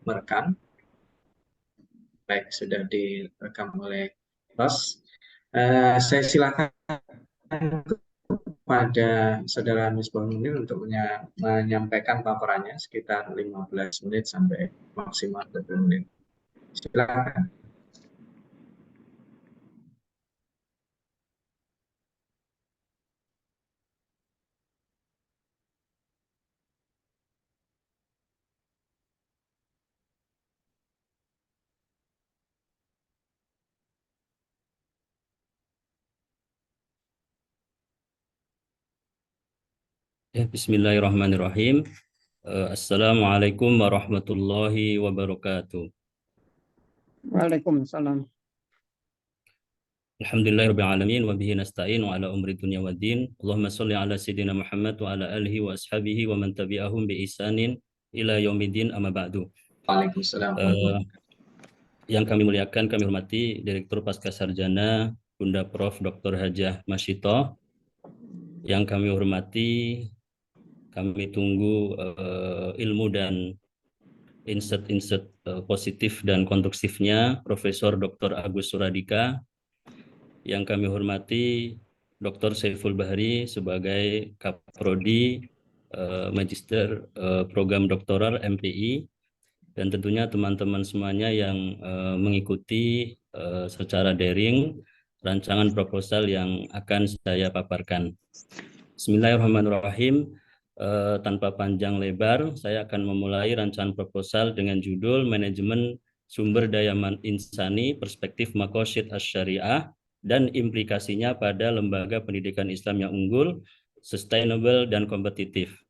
merekam. Baik, sudah direkam oleh Ros. Saya silakan kepada Saudara Misbah Munir untuk menyampaikan paparannya sekitar 15 menit sampai maksimal 20 menit. Silakan. Bismillahirrahmanirrahim. Assalamualaikum warahmatullahi wabarakatuh. Waalaikumsalam. Alhamdulillahirabbil alamin wa bihi nasta'in wa ala umri dunya waddin. Allahumma shalli ala sayidina Muhammad wa ala alihi wa ashabihi wa man tabi'ahum bi ihsanin ila yaumiddin amma ba'du. Waalaikumsalam. Yang kami muliakan, kami hormati Direktur Pascasarjana Bunda Prof. Dr. Hajah Masyito. Yang kami hormati, kami tunggu ilmu dan insert positif dan konstruksifnya Profesor Dr. Agus Suradika. Yang kami hormati Dr. Saiful Bahri sebagai Kaprodi Magister Program Doktoral MPI, dan tentunya teman-teman semuanya yang mengikuti secara daring rancangan proposal yang akan saya paparkan. Bismillahirrahmanirrahim. Tanpa panjang lebar, saya akan memulai rancangan proposal dengan judul Manajemen Sumber Daya Insani Perspektif Maqasid Asy-Syariah dan implikasinya pada lembaga pendidikan Islam yang unggul, sustainable, dan kompetitif.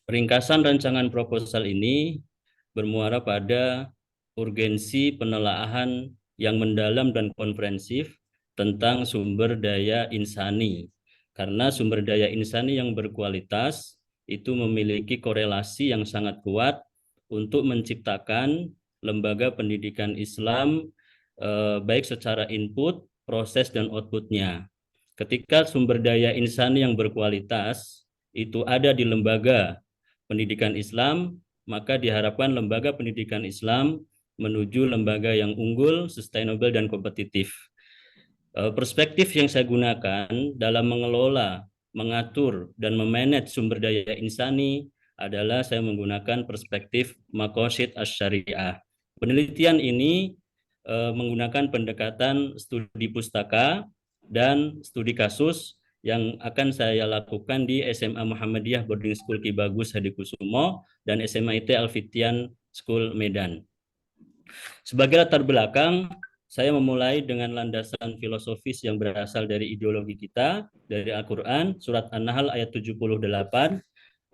Ringkasan rancangan proposal ini bermuara pada urgensi penelaahan yang mendalam dan komprehensif tentang sumber daya insani. Karena sumber daya insani yang berkualitas itu memiliki korelasi yang sangat kuat untuk menciptakan lembaga pendidikan Islam baik secara input, proses, dan outputnya. Ketika sumber daya insani yang berkualitas itu ada di lembaga pendidikan Islam, maka diharapkan lembaga pendidikan Islam menuju lembaga yang unggul, sustainable, dan kompetitif. Perspektif yang saya gunakan dalam mengelola, mengatur, dan memanage sumber daya insani adalah saya menggunakan perspektif Maqasid Asy-Syariah. Penelitian ini menggunakan pendekatan studi pustaka dan studi kasus yang akan saya lakukan di SMA Muhammadiyah Boarding School Ki Bagus Hadikusumo dan SMA IT Al-Fitian School Medan. Sebagai latar belakang, saya memulai dengan landasan filosofis yang berasal dari ideologi kita, dari Al-Quran, surat An-Nahl ayat 78.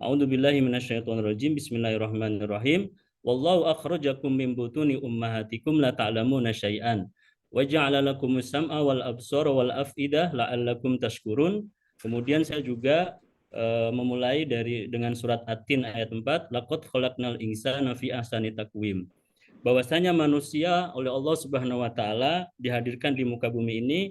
A'udzubillahi minasyaitonirrajim, bismillahirrahmanirrahim. Wallahu akhrajakum min butuni ummahatikum la ta'lamuna syai'an. Wa ja'ala lakumus sam'a wal absara wal af'idah la'allakum tashkurun. Kemudian saya juga memulai dengan surat At-Tin ayat 4, laqad khalaqnal insana fi ahsani taqwim. Bahwasanya manusia oleh Allah Subhanahu wa taala dihadirkan di muka bumi ini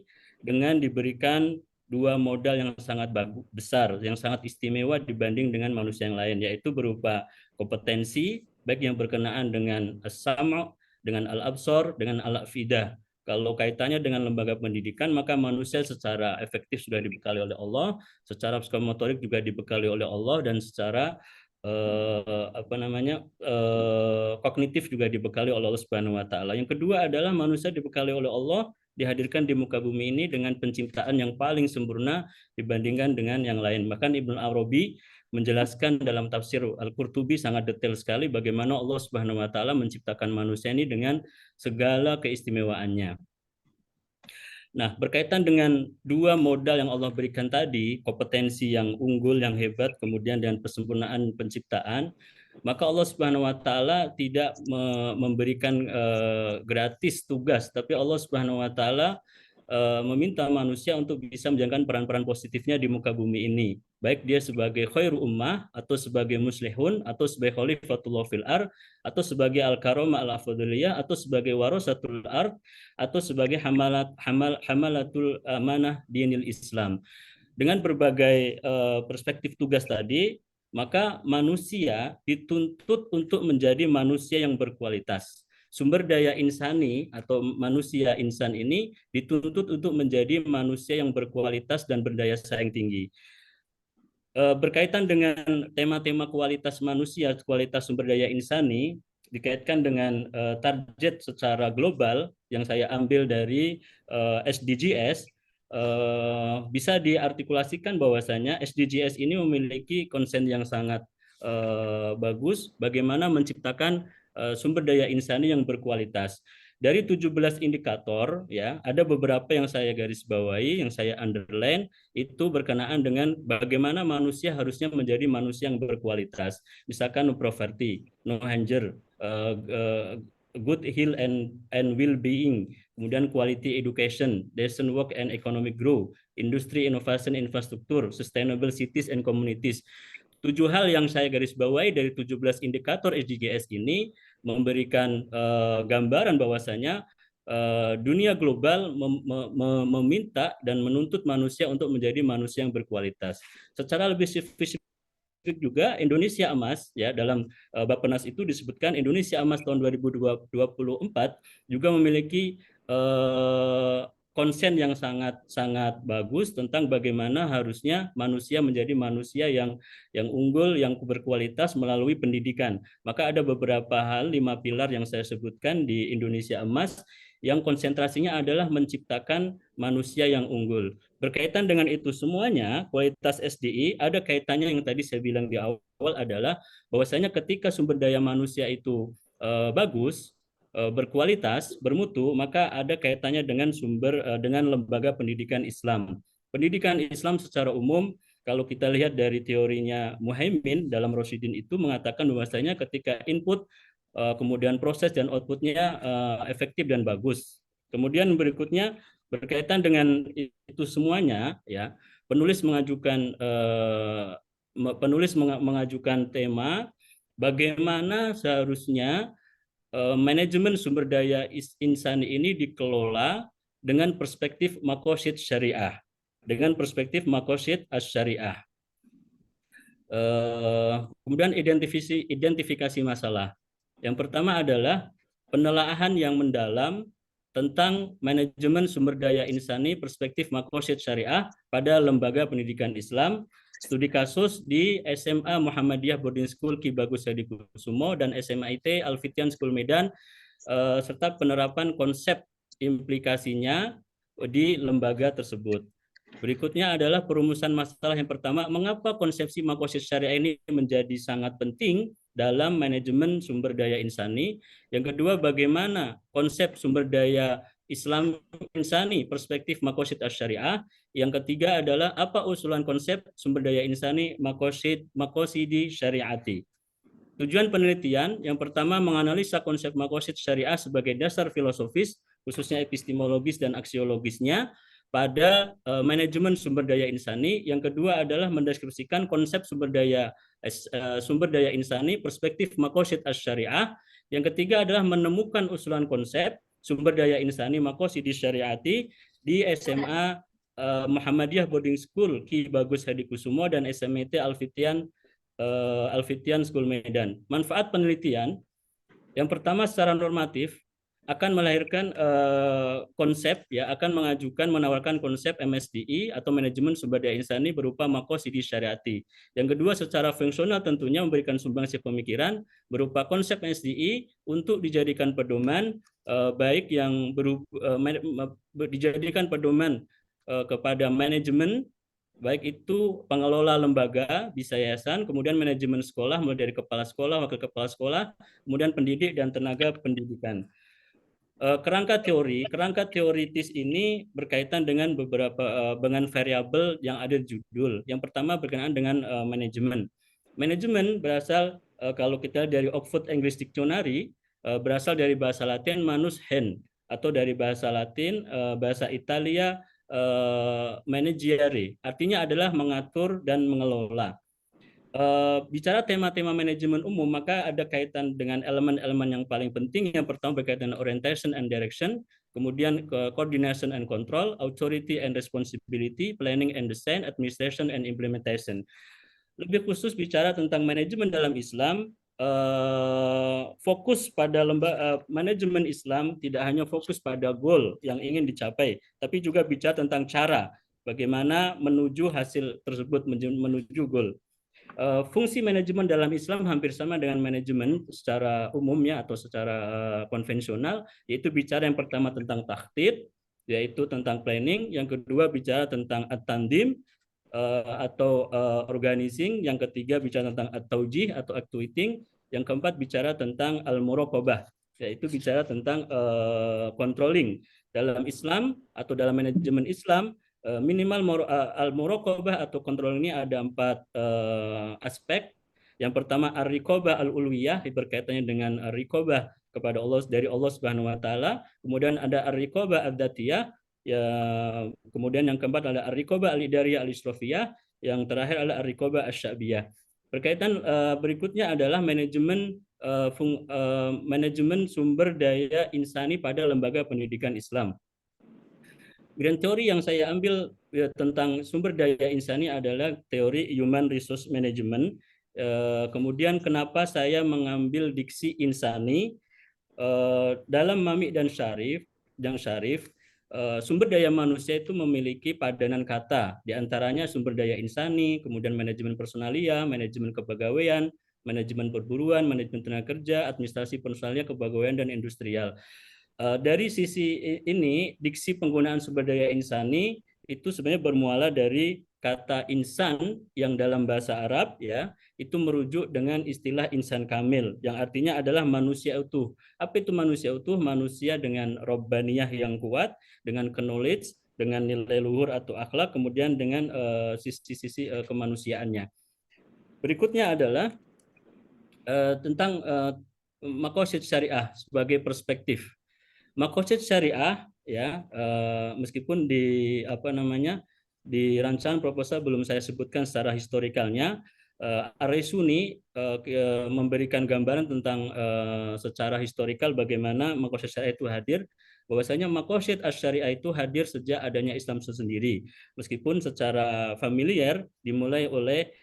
dengan diberikan dua modal yang sangat besar, yang sangat istimewa dibanding dengan manusia yang lain, yaitu berupa kompetensi baik yang berkenaan dengan as-sam', dengan al-absar, dengan al-afidah. Kalau kaitannya dengan lembaga pendidikan, maka manusia secara efektif sudah dibekali oleh Allah, secara psikomotorik juga dibekali oleh Allah, dan secara kognitif juga dibekali oleh Allah Subhanahu wa taala. Yang kedua adalah manusia dibekali oleh Allah, dihadirkan di muka bumi ini dengan penciptaan yang paling sempurna dibandingkan dengan yang lain. Bahkan Ibnu Arabi menjelaskan dalam tafsir Al-Qurtubi sangat detail sekali bagaimana Allah Subhanahu wa taala menciptakan manusia ini dengan segala keistimewaannya. Nah, berkaitan dengan dua modal yang Allah berikan tadi, kompetensi yang unggul, yang hebat, kemudian dengan kesempurnaan penciptaan, maka Allah Subhanahu wa taala tidak memberikan gratis tugas, tapi Allah Subhanahu wa taala meminta manusia untuk bisa menjalankan peran-peran positifnya di muka bumi ini, baik dia sebagai khairu ummah, atau sebagai muslihun, atau sebagai khalifatullah fil ard, atau sebagai al-karamah al-afdaliyah, atau sebagai warasatul ard, atau sebagai hamalatul amanah dinil Islam. Dengan berbagai perspektif tugas tadi, maka manusia dituntut untuk menjadi manusia yang berkualitas. Sumber daya insani atau manusia insan ini dituntut untuk menjadi manusia yang berkualitas dan berdaya saing tinggi. Berkaitan dengan tema-tema kualitas manusia, kualitas sumber daya insani, dikaitkan dengan target secara global yang saya ambil dari SDGs, bisa diartikulasikan bahwasanya SDGs ini memiliki konsen yang sangat bagus bagaimana menciptakan sumber daya insani yang berkualitas. Dari 17 indikator ya, ada beberapa yang saya garis bawahi, yang saya underline itu berkenaan dengan bagaimana manusia harusnya menjadi manusia yang berkualitas. Misalkan no poverty, no hunger, good health and well-being, kemudian quality education, decent work and economic growth, industry innovation infrastruktur, sustainable cities and communities. 7 hal yang saya garis bawahi dari 17 indikator SDGs ini memberikan gambaran bahwasanya dunia global meminta dan menuntut manusia untuk menjadi manusia yang berkualitas. Secara lebih spesifik juga Indonesia Emas ya, dalam Bappenas itu disebutkan Indonesia Emas tahun 2024 juga memiliki konsen yang sangat bagus tentang bagaimana harusnya manusia menjadi manusia yang unggul, yang berkualitas melalui pendidikan. Maka ada beberapa hal, 5 pilar yang saya sebutkan di Indonesia Emas yang konsentrasinya adalah menciptakan manusia yang unggul. Berkaitan dengan itu semuanya, kualitas SDI ada kaitannya yang tadi saya bilang di awal adalah bahwasanya ketika sumber daya manusia itu bagus, berkualitas, bermutu, maka ada kaitannya dengan dengan lembaga pendidikan Islam. Pendidikan Islam secara umum, kalau kita lihat dari teorinya Muhaimin dalam Rosyidin itu mengatakan bahwasanya ketika input, kemudian proses dan outputnya efektif dan bagus. Kemudian berikutnya berkaitan dengan itu semuanya, ya penulis mengajukan tema bagaimana seharusnya manajemen sumber daya insani ini dikelola dengan perspektif makosid syariah, dengan perspektif makosid as-syariah. Kemudian identifikasi masalah. Yang pertama adalah penelaahan yang mendalam tentang manajemen sumber daya insani perspektif makosid syariah pada lembaga pendidikan Islam, studi kasus di SMA Muhammadiyah Boarding School Ki Bagus Hadikusumo dan SMA IT Al-Fitian School Medan, serta penerapan konsep implikasinya di lembaga tersebut. Berikutnya adalah perumusan masalah yang pertama, mengapa konsepsi makosid syariah ini menjadi sangat penting dalam manajemen sumber daya insani. Yang kedua, bagaimana konsep sumber daya Islam insani perspektif makosid as-syariah. Yang ketiga adalah apa usulan konsep sumber daya insani makosidi syariati. Tujuan penelitian yang pertama menganalisa konsep makosid syariah sebagai dasar filosofis, khususnya epistemologis dan aksiologisnya pada manajemen sumber daya insani. Yang kedua adalah mendeskripsikan konsep sumber daya insani perspektif makosid as-syariah. Yang ketiga adalah menemukan usulan konsep sumber daya insani makosidi syariati di SMA Muhammadiyah Boarding School Ki Bagus Hadikusumo dan SMIT Al-Fitian School Medan. Manfaat penelitian yang pertama secara normatif akan melahirkan konsep, ya akan menawarkan konsep MSDI atau manajemen sumber daya insani berupa makosidi syariati. Yang kedua secara fungsional tentunya memberikan sumbangsi pemikiran berupa konsep MSDI untuk dijadikan pedoman baik yang dijadikan pedoman kepada manajemen, baik itu pengelola lembaga, bisa yayasan, kemudian manajemen sekolah mulai dari kepala sekolah, wakil kepala sekolah, kemudian pendidik dan tenaga pendidikan. Kerangka teoritis ini berkaitan dengan beberapa dengan variabel yang ada di judul. Yang pertama berkenaan dengan manajemen. Manajemen berasal kalau kita dari Oxford English Dictionary berasal dari bahasa Latin manus hen, atau dari bahasa Latin bahasa Italia managere, artinya adalah mengatur dan mengelola. Bicara tema-tema manajemen umum, maka ada kaitan dengan elemen-elemen yang paling penting. Yang pertama berkaitan dengan orientation and direction, kemudian coordination and control, authority and responsibility, planning and design, administration and implementation. Lebih khusus bicara tentang manajemen dalam Islam, fokus pada manajemen Islam tidak hanya fokus pada goal yang ingin dicapai, tapi juga bicara tentang cara bagaimana menuju hasil tersebut, menuju goal. Fungsi manajemen dalam Islam hampir sama dengan manajemen secara umumnya atau secara konvensional, yaitu bicara yang pertama tentang takhtid, yaitu tentang planning, yang kedua bicara tentang at-tandim atau organizing, yang ketiga bicara tentang at-taujih atau actuating, yang keempat bicara tentang al-muraqabah, yaitu bicara tentang controlling. Dalam Islam atau dalam manajemen Islam, minimal al-muraqabah atau kontrol ini ada 4 aspek. Yang pertama ar-riqabah al-ulwiyah, berkaitannya dengan riqabah kepada Allah dari Allah Subhanahu wa taala. Kemudian ada ar-riqabah ad-dzatiyah, ya, kemudian yang keempat adalah ar-riqabah al-idariyah al-isrofiyah, yang terakhir adalah ar-riqabah asy-sya'biyah. Berkaitan berikutnya adalah manajemen manajemen sumber daya insani pada lembaga pendidikan Islam. Grand teori yang saya ambil tentang sumber daya insani adalah teori human resource management. Kemudian kenapa saya mengambil diksi insani dalam Mami dan Syarif, sumber daya manusia itu memiliki padanan kata, diantaranya sumber daya insani, kemudian manajemen personalia, manajemen kepegawaian, manajemen perburuan, manajemen tenaga kerja, administrasi personalia, kepegawaian, dan industrial. Dari sisi ini, diksi penggunaan sumber daya insani itu sebenarnya bermula dari kata insan yang dalam bahasa Arab, ya, itu merujuk dengan istilah insan kamil, yang artinya adalah manusia utuh. Apa itu manusia utuh? Manusia dengan robbaniyah yang kuat, dengan knowledge, dengan nilai luhur atau akhlak, kemudian dengan sisi-sisi kemanusiaannya. Berikutnya adalah tentang maqasid syariah sebagai perspektif. Maqasid syariah, ya, meskipun di di rancangan proposal belum saya sebutkan secara historikalnya, Ar-Raisuni memberikan gambaran tentang secara historikal bagaimana maqasid syariah itu hadir, bahwasanya maqasid asy-syariah itu hadir sejak adanya Islam sendiri, meskipun secara familiar dimulai oleh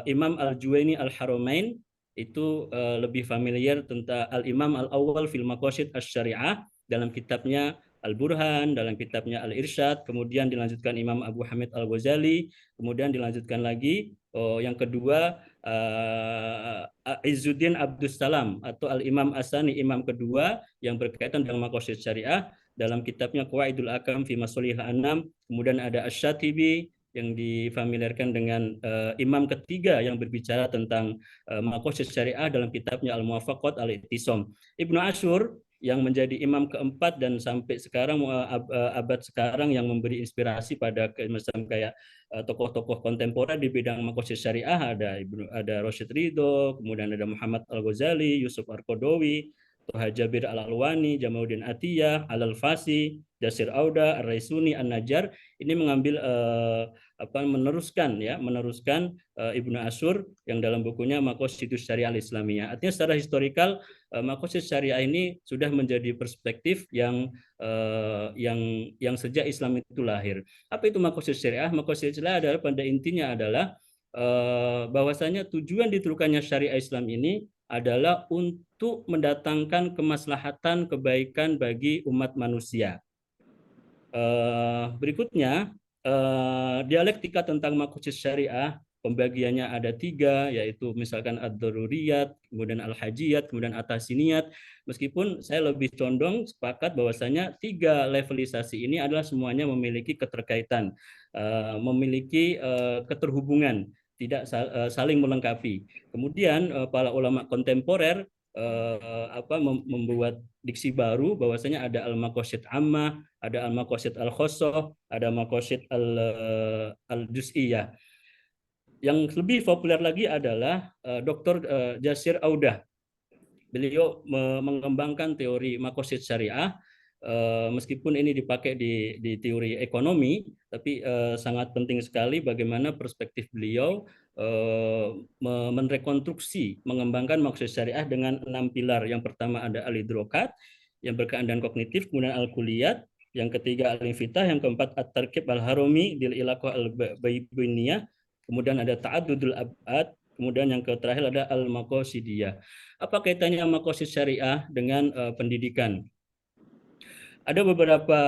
Imam Al-Juwaini Al-Haramain, itu lebih familiar tentang Al-Imam Al-Awwal fil Maqasid asy-Syariah dalam kitabnya Al-Burhan, dalam kitabnya Al-Irsyad, kemudian dilanjutkan Imam Abu Hamid Al-Ghazali, kemudian dilanjutkan lagi yang kedua Izzuddin Abdus Salam atau Al-Imam Asani, imam kedua yang berkaitan dengan Maqasid Syariah dalam kitabnya Qawaidul Akam fi Masalihil Anam, kemudian ada Asy-Syatibi yang difamiliarkan dengan imam ketiga yang berbicara tentang maqasid syariah dalam kitabnya Al-Muwafaqat Al-I'tisam. Ibnu Asyur yang menjadi imam keempat dan sampai sekarang abad sekarang yang memberi inspirasi pada macam kayak tokoh-tokoh kontemporer di bidang maqasid syariah, ada Rashid Ridho, kemudian ada Muhammad Al-Ghazali, Yusuf Ar-Qaradawi, Toha Jabir Al-Alwani, Jamaluddin Atiyah, Al-Alfasi, Dasir Auda, Ar-Raisuni, An-Najjar, ini mengambil meneruskan Ibnu Asyur yang dalam bukunya Maqasidus Syariah Al-Islamiyah. Artinya secara historikal maqasid syariah ini sudah menjadi perspektif yang sejak Islam itu lahir. Apa itu maqasid syariah? Maqasid syariah adalah pada intinya adalah bahwasanya tujuan diterukannya syariah Islam ini adalah untuk mendatangkan kemaslahatan kebaikan bagi umat manusia. Berikutnya, dialektika tentang maqasid syariah, pembagiannya ada 3, yaitu misalkan ad-daruriyat, kemudian al-hajiyat, kemudian at-tahsiniyat. Meskipun saya lebih condong sepakat bahwasanya 3 levelisasi ini adalah semuanya memiliki keterkaitan, memiliki keterhubungan, tidak saling melengkapi. Kemudian para ulama kontemporer membuat diksi baru bahwasanya ada al-maqasid ammah, ada al-maqasid al-khassah, ada maqasid al-juz'iyah. Yang lebih populer lagi adalah Dr. Jasir Audah. Beliau mengembangkan teori maqasid syariah, meskipun ini dipakai di teori ekonomi, tapi sangat penting sekali bagaimana perspektif beliau merekonstruksi, mengembangkan maqasid syariah dengan 6 pilar. Yang pertama ada al-idrokat, yang berkaitan dengan kognitif, kemudian al-kulliyat, yang ketiga al-infitah, yang keempat at-tarkib al-harumi dil ilaqah al-baybiniyah, kemudian ada ta'addudul ab'ad, kemudian yang terakhir ada al-maqasidiyah. Apa kaitannya maqasid syariah dengan pendidikan? Ada beberapa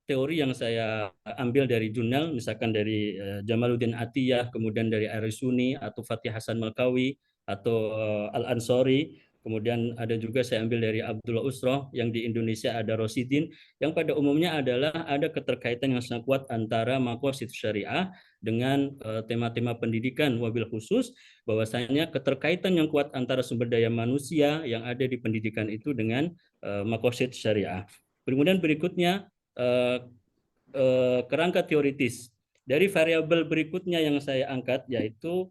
teori yang saya ambil dari jurnal, misalkan dari Jamaluddin Atiyah, kemudian dari Arisuni atau Fatih Hasan Malkawi atau Al-Ansori, kemudian ada juga saya ambil dari Abdullah Usroh, yang di Indonesia ada Rosidin, yang pada umumnya adalah ada keterkaitan yang sangat kuat antara maqasid syariah dengan tema-tema pendidikan, wabil khusus bahwasanya keterkaitan yang kuat antara sumber daya manusia yang ada di pendidikan itu dengan maqasid syariah. Kemudian berikutnya kerangka teoritis. Dari variabel berikutnya yang saya angkat yaitu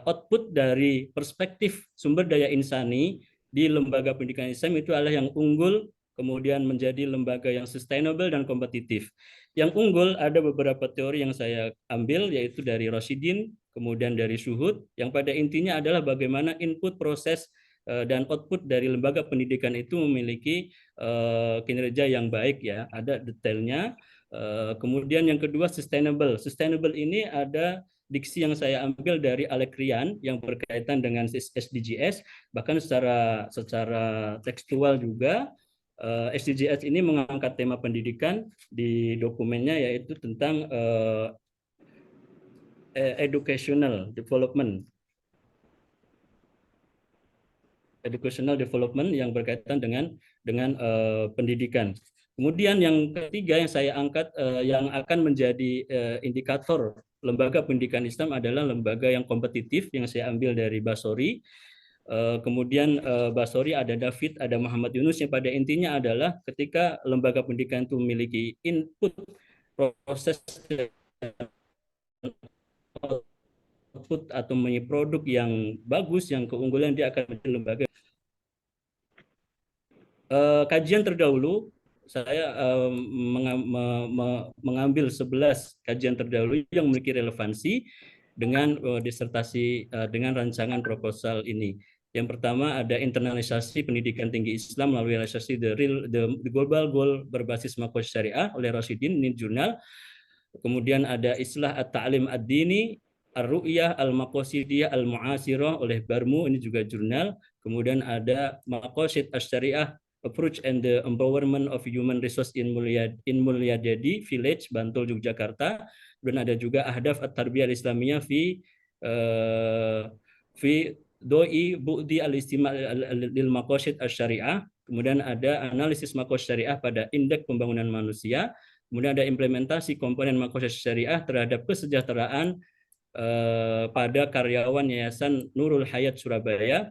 output dari perspektif sumber daya insani di lembaga pendidikan Islam itu adalah yang unggul, kemudian menjadi lembaga yang sustainable dan kompetitif. Yang unggul ada beberapa teori yang saya ambil yaitu dari Rosidin, kemudian dari Suhud, yang pada intinya adalah bagaimana input, proses, dan output dari lembaga pendidikan itu memiliki kinerja yang baik ya, ada detailnya. Kemudian yang kedua sustainable. Sustainable ini ada diksi yang saya ambil dari Alec Ryan yang berkaitan dengan SDGs, bahkan secara tekstual juga. SDGs ini mengangkat tema pendidikan di dokumennya yaitu tentang educational development yang berkaitan dengan pendidikan. Kemudian yang ketiga yang saya angkat yang akan menjadi indikator lembaga pendidikan Islam adalah lembaga yang kompetitif yang saya ambil dari Basori. Kemudian Basori, ada David, ada Muhammad Yunus, yang pada intinya adalah ketika lembaga pendidikan itu memiliki input, proses, output atau memiliki produk yang bagus, yang keunggulan, dia akan menjadi lembaga. Kajian terdahulu saya mengambil 11 kajian terdahulu yang memiliki relevansi dengan disertasi dengan rancangan proposal ini. Yang pertama ada internalisasi pendidikan tinggi Islam melalui realisasi the global goal berbasis maqasid syariah oleh Rosidin, ini jurnal. Kemudian ada Islah at-ta'lim ad-dini ar-ru'yah al-maqasidiyah al-mu'asirah oleh Barmu, ini juga jurnal. Kemudian ada maqasid asy-syariah Approach and the Empowerment of Human Resource in Mulyadadi Village, Bantul, Yogyakarta. Dan ada juga Ahdaf at-Tarbiyah al-Islamiyah fi doi bu'di al-istima' lil maqasid asy-syariah. Kemudian ada analisis maqasid syariah pada indeks pembangunan manusia. Kemudian ada implementasi komponen maqasid syariah terhadap kesejahteraan pada karyawan Yayasan Nurul Hayat Surabaya.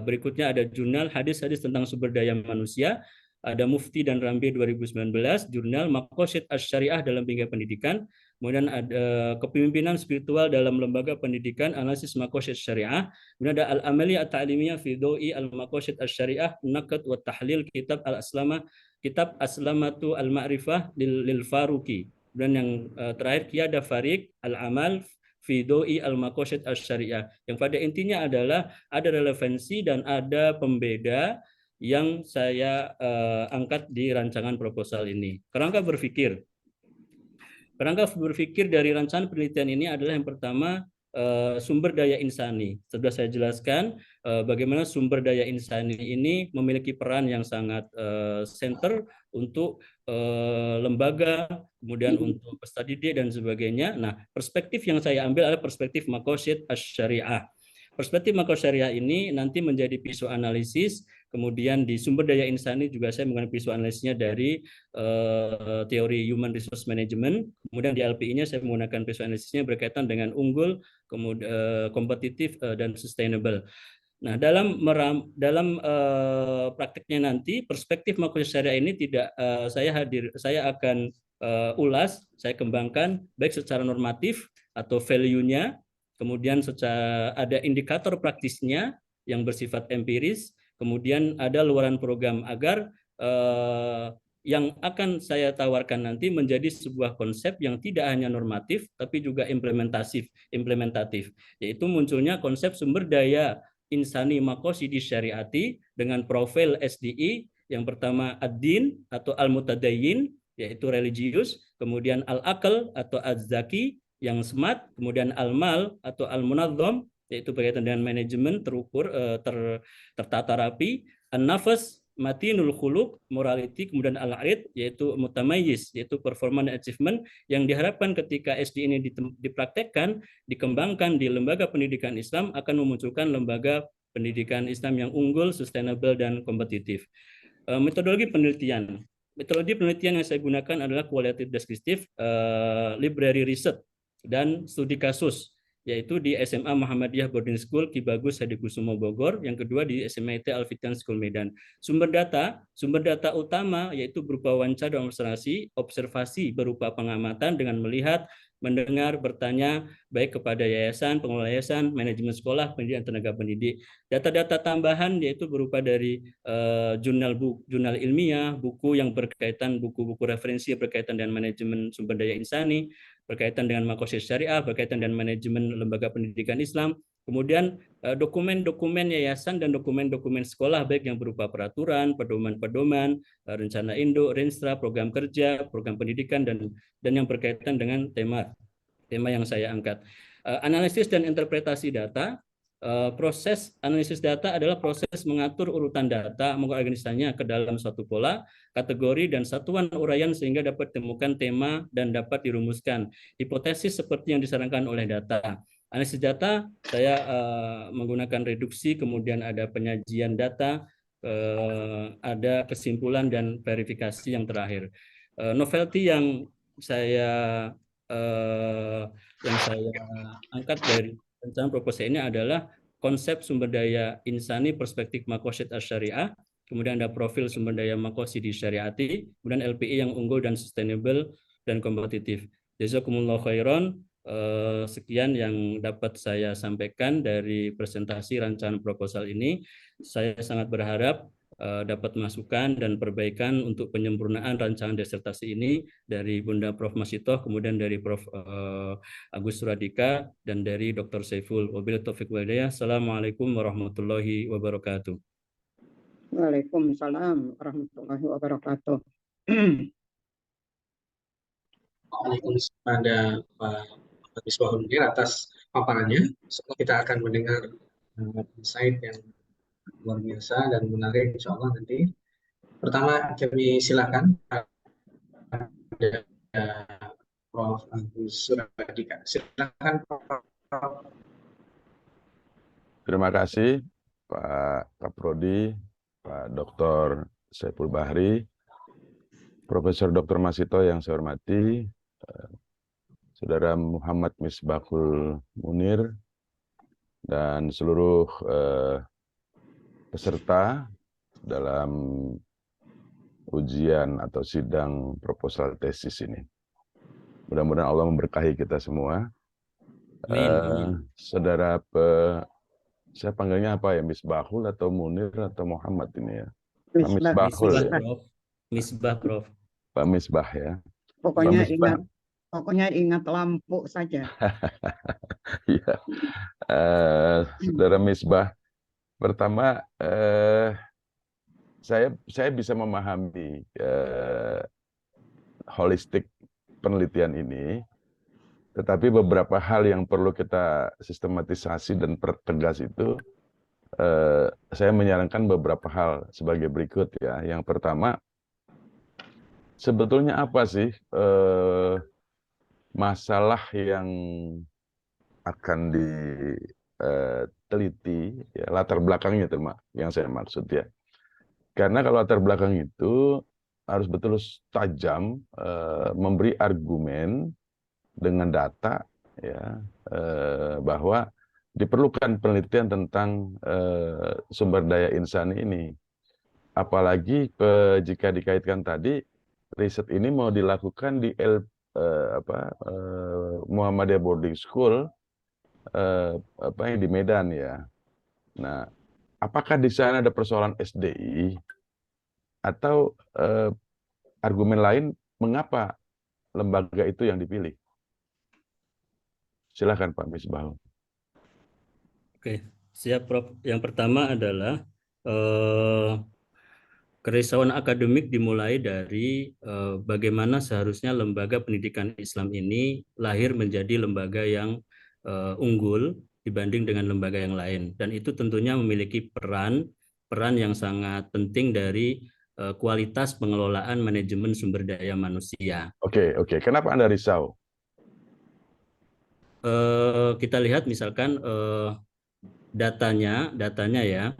Berikutnya ada jurnal hadis-hadis tentang sumber daya manusia, ada Mufti dan Rambi 2019, jurnal Maqasid Asy-Syariah dalam bidang pendidikan. Kemudian ada kepemimpinan spiritual dalam lembaga pendidikan, analisis Maqasid Syariah. Kemudian ada Al-Amaliyah At-Ta'limiyah fi Daw'i Al-Maqasid Asy-Syariah, Naqd wa Tahlil Kitab Aslamatu Al-Ma'rifah lil Faruqi. Dan yang terakhir Qiyadah Fariq Al-Amal fi Daw'i Al-Maqasid Asy-Syariah, yang pada intinya adalah ada relevansi dan ada pembeda yang saya angkat di rancangan proposal ini. Kerangka berpikir dari rancangan penelitian ini adalah yang pertama sumber daya insani. Sudah saya jelaskan bagaimana sumber daya insani ini memiliki peran yang sangat center untuk lembaga, kemudian untuk peserta didik dan sebagainya. Nah, perspektif yang saya ambil adalah perspektif maqasid asy-syariah. Perspektif maqasid syariah ini nanti menjadi pisau analisis. Kemudian di sumber daya insani juga saya menggunakan pisau analisisnya dari teori human resource management. Kemudian di LPI-nya saya menggunakan pisau analisisnya berkaitan dengan unggul, kemudian kompetitif dan sustainable. Nah, dalam praktiknya nanti perspektif maqasid syariah ini tidak saya akan ulas, saya kembangkan baik secara normatif atau value-nya, kemudian secara ada indikator praktisnya yang bersifat empiris, kemudian ada luaran program agar yang akan saya tawarkan nanti menjadi sebuah konsep yang tidak hanya normatif tapi juga implementatif, yaitu munculnya konsep sumber daya insani maqasidi syariati dengan profil SDI Yang pertama ad-din atau al-mutadayyin, yaitu religius, kemudian al-akal atau az-zaki yang smart, kemudian al-mal atau al-munazzam, yaitu berkaitan dengan manajemen terukur, tertata rapi, an-nafas matinul khuluq, morality, kemudian al-aid, yaitu mutamayyiz, yaitu performance achievement, yang diharapkan ketika SD ini dipraktekkan, dikembangkan di lembaga pendidikan Islam akan memunculkan lembaga pendidikan Islam yang unggul, sustainable, dan kompetitif. Metodologi penelitian. Metodologi penelitian yang saya gunakan adalah qualitative descriptive, library research, dan studi kasus, yaitu di SMA Muhammadiyah Boarding School Ki Bagus Hadikusumo Bogor, yang kedua di SMIT Al-Fitian School Medan. Sumber data utama yaitu berupa wawancara dan observasi berupa pengamatan dengan melihat, mendengar, bertanya baik kepada yayasan, pengelola yayasan, manajemen sekolah, pendidikan tenaga pendidik. Data-data tambahan yaitu berupa dari jurnal ilmiah, buku yang berkaitan, buku-buku referensi berkaitan dengan manajemen sumber daya insani, berkaitan dengan makosid syariah, berkaitan dengan manajemen lembaga pendidikan Islam, kemudian dokumen-dokumen yayasan dan dokumen-dokumen sekolah baik yang berupa peraturan, pedoman-pedoman, rencana induk, renstra, program kerja, program pendidikan, dan yang berkaitan dengan tema yang saya angkat. Analisis dan interpretasi data. Proses analisis data adalah proses mengatur urutan data, mengorganisasinya ke dalam suatu pola, kategori, dan satuan uraian sehingga dapat ditemukan tema dan dapat dirumuskan hipotesis seperti yang disarankan oleh data. Analisis data, saya menggunakan reduksi, kemudian ada penyajian data, ada kesimpulan dan verifikasi yang terakhir. Novelty yang saya angkat dari rencana proposal ini adalah konsep sumber daya insani perspektif makosid syariah, kemudian ada profil sumber daya makosid di syariati, kemudian LPI yang unggul dan sustainable dan kompetitif. Jazakumullah khairan. Sekian yang dapat saya sampaikan dari presentasi rancangan proposal ini. Saya sangat berharap dapat masukan dan perbaikan untuk penyempurnaan rancangan disertasi ini dari Bunda Prof. Masitoh, kemudian dari Prof. Agus Suradika, dan dari Dr. Saiful. Wabillahi taufiq wal hidayah. Assalamualaikum warahmatullahi wabarakatuh. Waalaikumsalam warahmatullahi wabarakatuh. Waalaikumsalam pada Pak Misbahul Munir atas paparannya. Kita akan mendengar insight yang luar biasa dan menarik, insya Allah nanti. Pertama kami silakan ada Prof. Agus Suradika. Silakan Prof. Terima kasih Pak Kaprodi, Pak Dr. Saiful Bahri, Profesor Dr. Masito yang saya hormati, Saudara Muhammad Misbahul Munir, dan seluruh peserta dalam ujian atau sidang proposal tesis ini. Mudah-mudahan Allah memberkahi kita semua. Saudara, saya panggilnya apa ya? Misbahul atau Munir atau Muhammad ini ya? Pak Misbahul ya? Misbah, Prof. Pak Misbah ya. Pokoknya ingat lampu saja. Ya. Saudara Misbah, pertama saya bisa memahami holistik penelitian ini, tetapi beberapa hal yang perlu kita sistematisasi dan pertegas itu, saya menyarankan beberapa hal sebagai berikut ya. Yang pertama, sebetulnya apa sih masalah yang akan diteliti, ya, latar belakangnya yang saya maksud ya. Karena kalau latar belakang itu harus betul tajam, memberi argumen dengan data, ya, bahwa diperlukan penelitian tentang sumber daya insani ini. Apalagi jika dikaitkan tadi, riset ini mau dilakukan di Muhammadiyah Boarding School yang di Medan ya. Nah, apakah di sana ada persoalan SDI atau argumen lain mengapa lembaga itu yang dipilih? Silakan Pak Misbahul. Oke, siap Prof. Yang pertama adalah Kerisauan akademik dimulai dari bagaimana seharusnya lembaga pendidikan Islam ini lahir menjadi lembaga yang unggul dibanding dengan lembaga yang lain. Dan itu tentunya memiliki peran yang sangat penting dari kualitas pengelolaan manajemen sumber daya manusia. Oke. Kenapa Anda risau? Kita lihat misalkan datanya ya.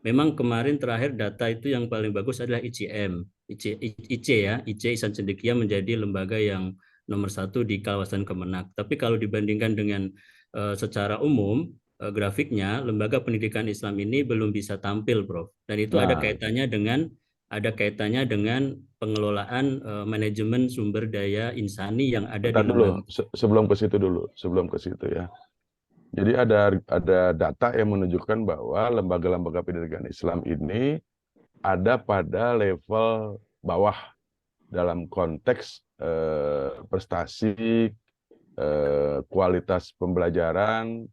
Memang kemarin terakhir data itu yang paling bagus adalah ICM, IC ya, IC Ihsan Cendekia menjadi lembaga yang nomor 1 di kawasan Kemenak. Tapi kalau dibandingkan dengan secara umum grafiknya, lembaga pendidikan Islam ini belum bisa tampil, Prof. Dan itu ada kaitannya dengan pengelolaan manajemen sumber daya insani yang ada di lembaga. Sebelum ke situ ya. Jadi ada data yang menunjukkan bahwa lembaga-lembaga pendidikan Islam ini ada pada level bawah dalam konteks prestasi, kualitas pembelajaran,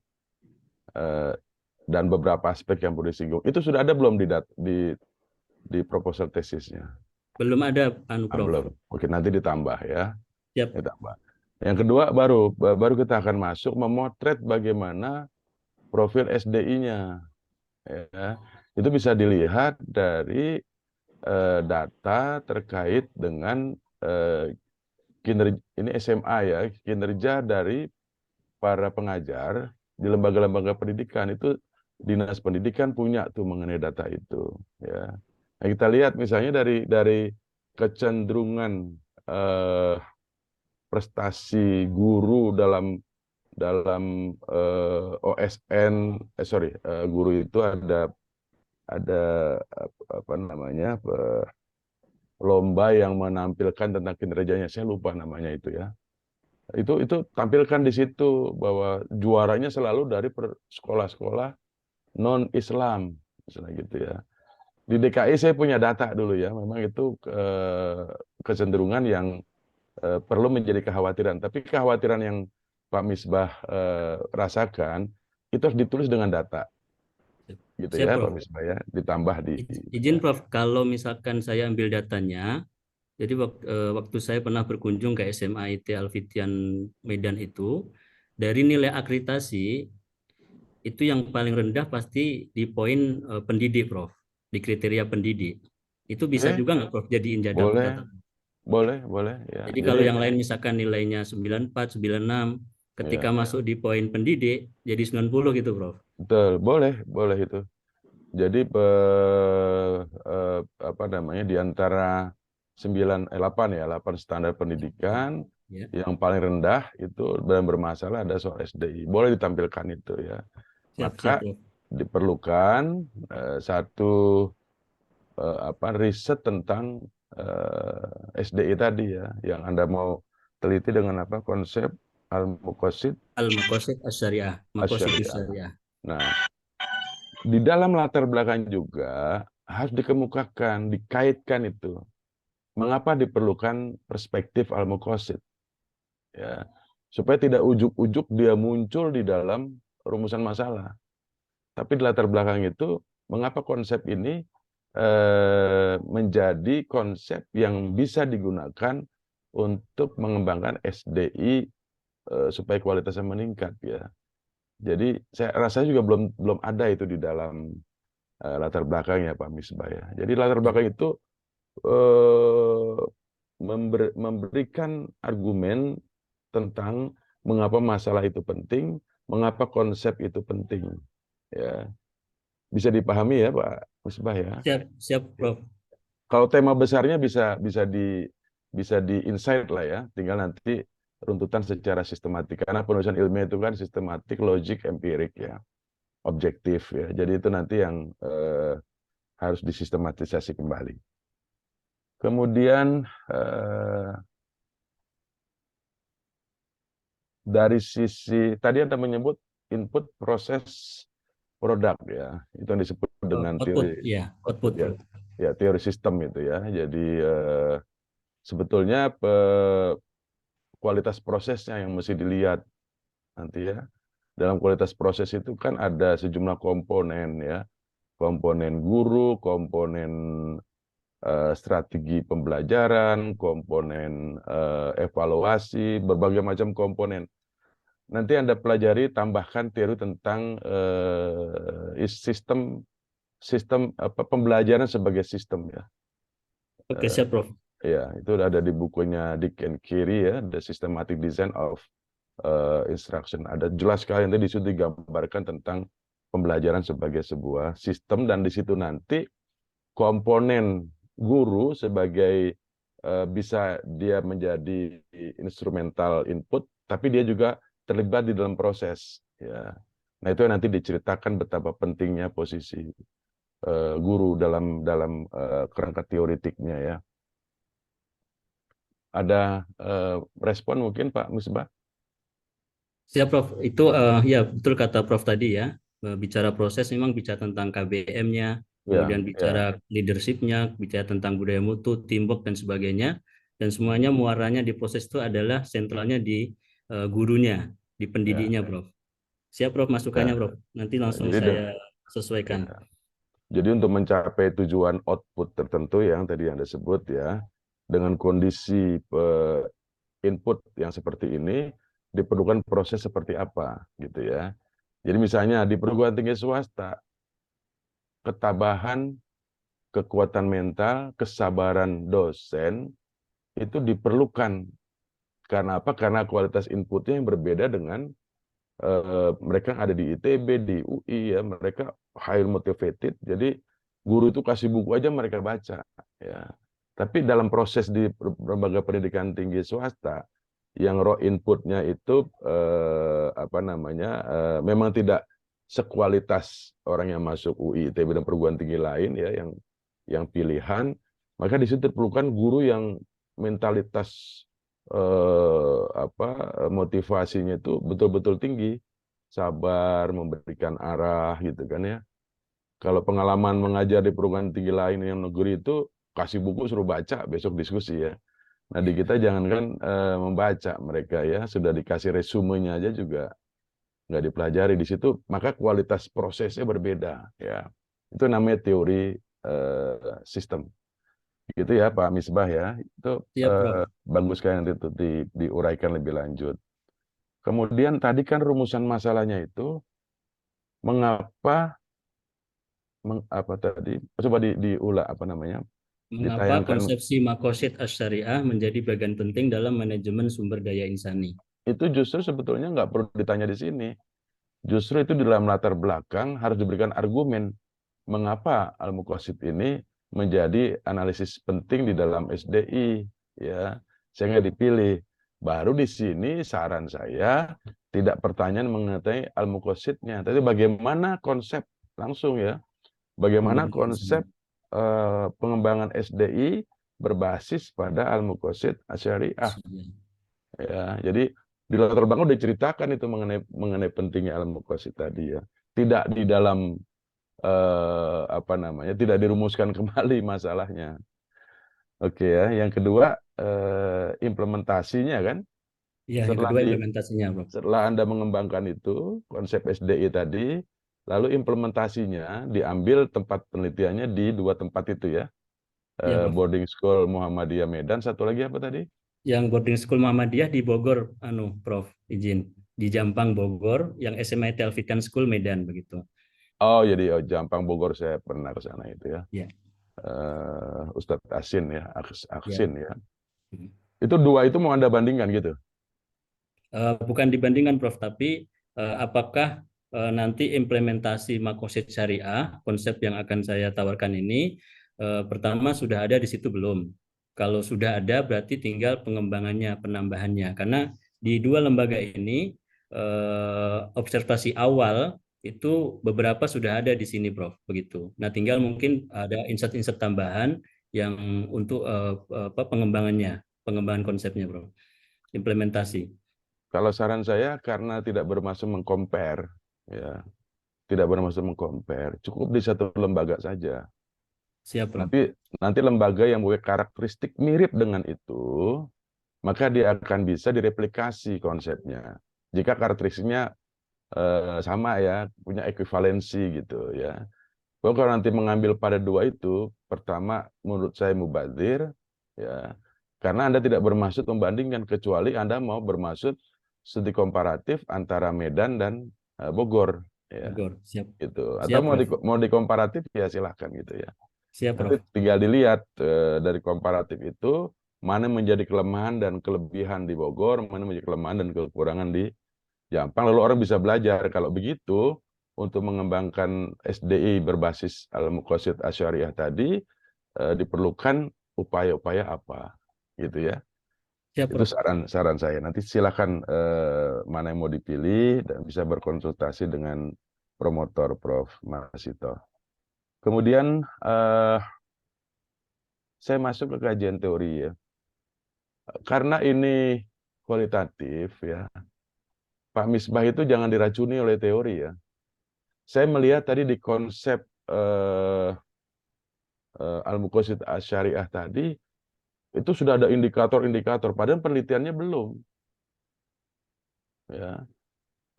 dan beberapa aspek yang perlu disinggung. Itu sudah ada belum di proposal tesisnya? Belum ada, Prof. Belum. Oke, nanti ditambah ya. Siap. Ditambah. Yang kedua baru kita akan masuk memotret bagaimana profil SDI-nya. Ya. Itu bisa dilihat dari data terkait dengan kinerja, ini SMA ya, kinerja dari para pengajar di lembaga-lembaga pendidikan. Itu dinas pendidikan punya tuh mengenai data itu. Ya. Nah, kita lihat misalnya dari kecenderungan prestasi guru dalam OSN, guru itu ada apa namanya, lomba yang menampilkan tentang kinerjanya, saya lupa namanya itu ya. Itu tampilkan di situ bahwa juaranya selalu dari sekolah-sekolah non Islam, misalnya gitu ya. Di DKI saya punya data dulu ya, memang itu kecenderungan yang perlu menjadi kekhawatiran. Tapi kekhawatiran yang Pak Misbah rasakan itu harus ditulis dengan data, gitu ya, Pak Misbah ya, ditambah di. Izin Prof, kalau misalkan saya ambil datanya, jadi waktu saya pernah berkunjung ke SMA IT Al-Fitian Medan itu, dari nilai akreditasi itu yang paling rendah pasti di poin pendidik, Prof, di kriteria pendidik. Itu bisa juga nggak, Prof, jadiin data? Boleh ya. Jadi kalau yang lain misalkan nilainya 94, 96, ketika masuk di poin pendidik jadi 90 gitu, Prof. Betul, boleh itu. Jadi apa namanya, di antara 8 standar pendidikan, yang paling rendah itu dan bermasalah ada soal SDI. Boleh ditampilkan itu ya. Maka diperlukan satu riset tentang SDI tadi ya, yang Anda mau teliti dengan apa, konsep Al-Maqasid Asy-Syariah, Maqasid Syariah. Nah, di dalam latar belakang juga harus dikemukakan, dikaitkan itu. Mengapa diperlukan perspektif Al-Maqasid? Ya, supaya tidak ujuk-ujuk dia muncul di dalam rumusan masalah. Tapi di latar belakang itu, mengapa konsep ini menjadi konsep yang bisa digunakan untuk mengembangkan SDI supaya kualitasnya meningkat ya. Jadi saya rasa juga belum ada itu di dalam latar belakangnya Pak Misbah ya. Jadi latar belakang itu memberikan argumen tentang mengapa masalah itu penting, mengapa konsep itu penting ya. Bisa dipahami ya Pak Misbah ya. Siap Prof. Kalau tema besarnya bisa di insight lah ya, tinggal nanti runtutan secara sistematik. Karena penulisan ilmiah itu kan sistematik, logik, empirik ya, objektif ya. Jadi itu nanti yang harus disistematisasi kembali. Kemudian dari sisi tadi Anda menyebut input, proses, produk ya, itu yang disebut dengan output ya, teori sistem itu ya. Jadi sebetulnya kualitas prosesnya yang mesti dilihat nanti ya. Dalam kualitas proses itu kan ada sejumlah komponen ya, komponen guru, komponen strategi pembelajaran, komponen evaluasi, berbagai macam komponen. Nanti Anda pelajari, tambahkan teori tentang sistem pembelajaran sebagai sistem ya. Oke, siap, Prof. Ya, itu ada di bukunya Dick and Carey ya, The Systematic Design of Instruction. Ada jelas sekali nanti di situ digambarkan tentang pembelajaran sebagai sebuah sistem, dan di situ nanti komponen guru sebagai bisa dia menjadi instrumental input, tapi dia juga terlibat di dalam proses. Ya, nah itu yang nanti diceritakan betapa pentingnya posisi guru dalam kerangka teoretiknya ya. Ada respon mungkin Pak Misbah? Siap, Prof. Itu ya betul kata Prof tadi ya. Bicara proses memang bicara tentang KBM-nya, kemudian Ya, bicara leadership-nya, bicara tentang budaya mutu, teamwork dan sebagainya. Dan semuanya muaranya di proses itu adalah sentralnya di gurunya, di pendidiknya, Prof. Siap, Prof, masukannya, Prof. Nanti langsung jadi saya sesuaikan. ya. Jadi untuk mencapai tujuan output tertentu yang tadi Anda sebut ya, dengan kondisi input yang seperti ini, diperlukan proses seperti apa gitu ya. Jadi misalnya di perguruan tinggi swasta, ketabahan, kekuatan mental, kesabaran dosen itu diperlukan. Karena apa? Karena kualitas inputnya yang berbeda dengan mereka ada di ITB, di UI ya, mereka highly motivated. Jadi guru itu kasih buku aja mereka baca ya. Tapi dalam proses di lembaga pendidikan tinggi swasta, yang raw inputnya itu memang tidak sekualitas orang yang masuk UI, ITB dan perguruan tinggi lain ya, yang pilihan, maka di situ diperlukan guru yang mentalitas motivasinya itu betul-betul tinggi, sabar, memberikan arah gitu kan ya. Kalau pengalaman mengajar di perguruan tinggi lain yang negeri itu kasih buku suruh baca, besok diskusi ya. Nah di kita jangankan membaca, mereka ya sudah dikasih resumenya aja juga nggak dipelajari di situ, maka kualitas prosesnya berbeda ya. Itu namanya teori sistem. Gitu ya Pak Misbah ya. Itu Siap, Prof. bagus sekali nanti itu diuraikan lebih lanjut. Kemudian tadi kan rumusan masalahnya itu mengapa apa tadi? Coba diulang apa namanya? Mengapa Ditayangkan. konsepsi makosid asy-syariah menjadi bagian penting dalam manajemen sumber daya insani? Itu justru sebetulnya nggak perlu ditanya di sini. Justru itu di dalam latar belakang harus diberikan argumen mengapa al-muqasid ini menjadi analisis penting di dalam SDI ya, sehingga dipilih. Baru di sini saran saya tidak pertanyaan mengenai al-muqasidnya, tapi bagaimana konsep langsung ya, bagaimana konsep pengembangan SDI berbasis pada al-muqasid asy-syariah ya. Jadi di latar belakang udah diceritakan itu mengenai pentingnya al-muqasid tadi ya. Tidak di dalam tidak dirumuskan kembali masalahnya. Oke ya, yang kedua implementasinya kan. Ya, yang kedua implementasinya, Bro. Setelah Anda mengembangkan itu konsep SDI tadi, lalu implementasinya diambil tempat penelitiannya di dua tempat itu ya. Boarding School Muhammadiyah Medan, satu lagi apa tadi? Yang boarding school Muhammadiyah di Bogor, Prof, izin. Di Jampang Bogor, yang SMA Telfikan School Medan begitu. Oh, jadi Jampang Bogor saya pernah ke sana itu ya. Ya. Ustadz Asin ya, Aksin ya. Itu dua itu mau Anda bandingkan gitu? Bukan dibandingkan, Prof, tapi apakah nanti implementasi makosid syariah, konsep yang akan saya tawarkan ini, pertama sudah ada di situ belum? Kalau sudah ada berarti tinggal pengembangannya, penambahannya. Karena di dua lembaga ini observasi awal itu beberapa sudah ada di sini, Prof. Begitu. Nah, tinggal mungkin ada insert-insert tambahan yang untuk pengembangannya, pengembangan konsepnya, Prof. Implementasi. Kalau saran saya karena tidak bermaksud mengcompare, ya, tidak bermaksud mengcompare, cukup di satu lembaga saja. Siap, Prof. Nanti lembaga yang mempunyai karakteristik mirip dengan itu, maka dia akan bisa direplikasi konsepnya. Jika karakteristiknya sama ya, punya ekuivalensi gitu ya. bahwa kalau nanti mengambil pada dua itu, pertama menurut saya mubazir, ya, karena Anda tidak bermaksud membandingkan, kecuali Anda mau bermaksud studi komparatif antara Medan dan Bogor, ya, Bogor. Siap. gitu. Atau Siap, Prof. mau dikomparatif ya silahkan gitu ya. Siap, Nanti Prof. tinggal dilihat dari komparatif itu mana menjadi kelemahan dan kelebihan di Bogor, mana menjadi kelemahan dan kekurangan di Jampang. Lalu orang bisa belajar. Kalau begitu, untuk mengembangkan SDI berbasis Al-Muqasid Asy'ariyah tadi diperlukan upaya-upaya apa, gitu ya. Siap, Itu Prof. saran saya. Nanti silakan mana yang mau dipilih dan bisa berkonsultasi dengan promotor Prof. Masito. Kemudian saya masuk ke kajian teori ya. Karena ini kualitatif ya, Pak Misbah itu jangan diracuni oleh teori ya. Saya melihat tadi di konsep Al-Muqasid Asy'ariyah tadi, itu sudah ada indikator-indikator, padahal penelitiannya belum. Ya.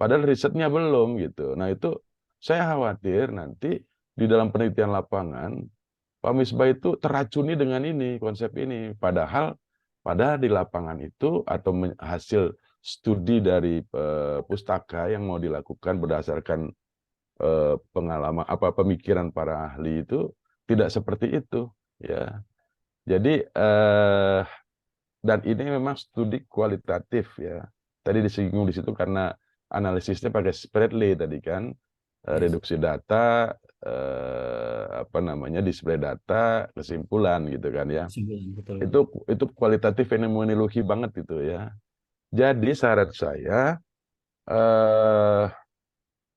Padahal risetnya belum gitu. Nah itu saya khawatir nanti di dalam penelitian lapangan, Pak Misbah itu teracuni dengan ini, konsep ini. Padahal di lapangan itu atau hasil studi dari pustaka yang mau dilakukan berdasarkan pengalaman pemikiran para ahli itu tidak seperti itu, ya. Jadi dan ini memang studi kualitatif ya. Tadi disinggung di situ karena analisisnya pakai spreadly tadi kan, reduksi data, display data, kesimpulan gitu kan ya. Kesimpulan, betul. Itu kualitatif fenomenologi banget itu ya. Jadi saran saya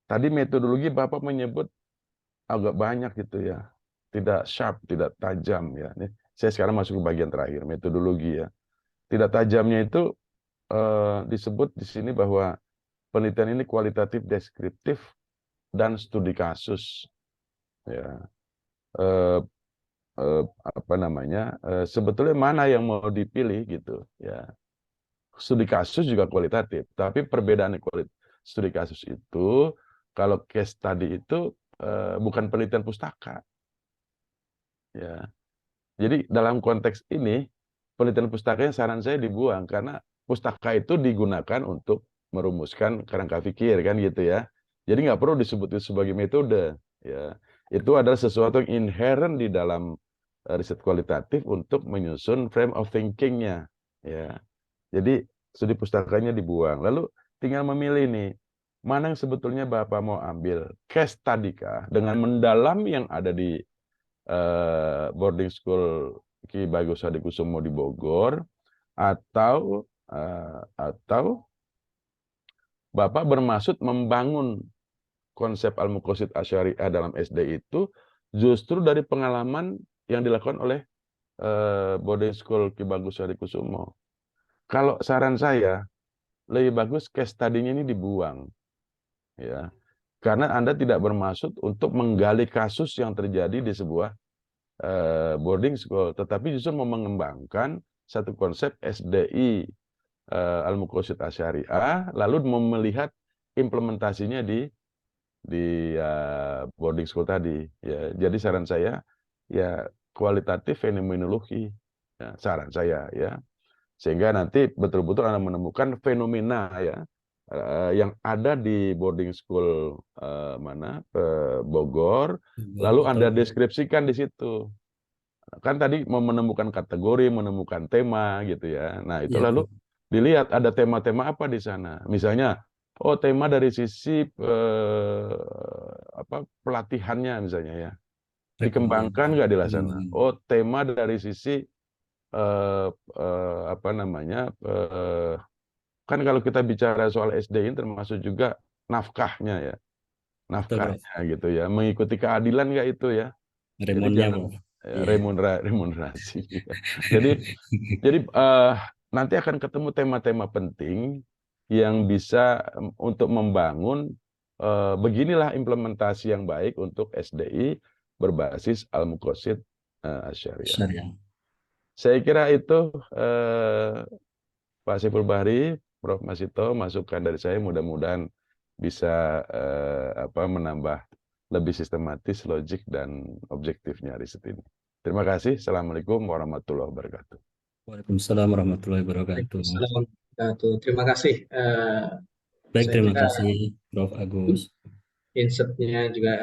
tadi metodologi Bapak menyebut agak banyak gitu ya. Tidak sharp, tidak tajam ya. Nih, saya sekarang masuk ke bagian terakhir, metodologi ya. Tidak tajamnya itu disebut di sini bahwa penelitian ini kualitatif, deskriptif, dan studi kasus. Ya. Sebetulnya mana yang mau dipilih gitu ya. Studi kasus juga kualitatif, tapi perbedaan studi kasus itu kalau case study itu bukan penelitian pustaka. Ya. Jadi dalam konteks ini penelitian pustakanya saran saya dibuang karena pustaka itu digunakan untuk merumuskan kerangka pikir kan gitu ya. Jadi nggak perlu disebut itu sebagai metode ya. Itu adalah sesuatu yang inherent di dalam riset kualitatif untuk menyusun frame of thinking-nya ya. Jadi studi pustakanya dibuang. Lalu tinggal memilih nih mana yang sebetulnya Bapak mau ambil, case study kah dengan mendalam yang ada di boarding school Ki Bagus Hadikusumo di Bogor, atau Bapak bermaksud membangun konsep Al-Muqasid Asy'ariyah dalam SD itu justru dari pengalaman yang dilakukan oleh boarding school Ki Bagus Hadikusumo. Kalau saran saya lebih bagus case study-nya ini dibuang, ya, karena Anda tidak bermaksud untuk menggali kasus yang terjadi di sebuah boarding school, tetapi justru mau mengembangkan satu konsep SDI Al-Muqasid Asy'ariyah, lalu melihat implementasinya di boarding school tadi. Ya, jadi saran saya ya kualitatif fenomenologi, ya, saran saya ya, sehingga nanti betul-betul Anda menemukan fenomena ya yang ada di boarding school Bogor, lalu Anda deskripsikan di situ. Kan tadi menemukan kategori, menemukan tema gitu ya. Nah, itu lalu dilihat ada tema-tema apa di sana. Misalnya, oh tema dari sisi pelatihannya misalnya ya. Dikembangkan nggak di sana? Oh, tema dari sisi kan kalau kita bicara soal SDI termasuk juga nafkahnya ya. Nafkahnya gitu ya. Mengikuti keadilan nggak itu ya. Jadi jangan remunerasi. Jadi nanti akan ketemu tema-tema penting yang bisa untuk membangun beginilah implementasi yang baik untuk SDI berbasis Al-Muqasid Asy'ariyah. Saya kira itu Pak Saiful Bahri, Prof. Masito, masukan dari saya mudah-mudahan bisa menambah lebih sistematis, logik, dan objektifnya riset ini. Terima kasih. Assalamualaikum warahmatullahi wabarakatuh. Waalaikumsalam warahmatullahi wabarakatuh. Waalaikumsalam warahmatullahi wabarakatuh. Terima kasih. Baik, Saya terima kira kasih Prof. Agus. insight-nya juga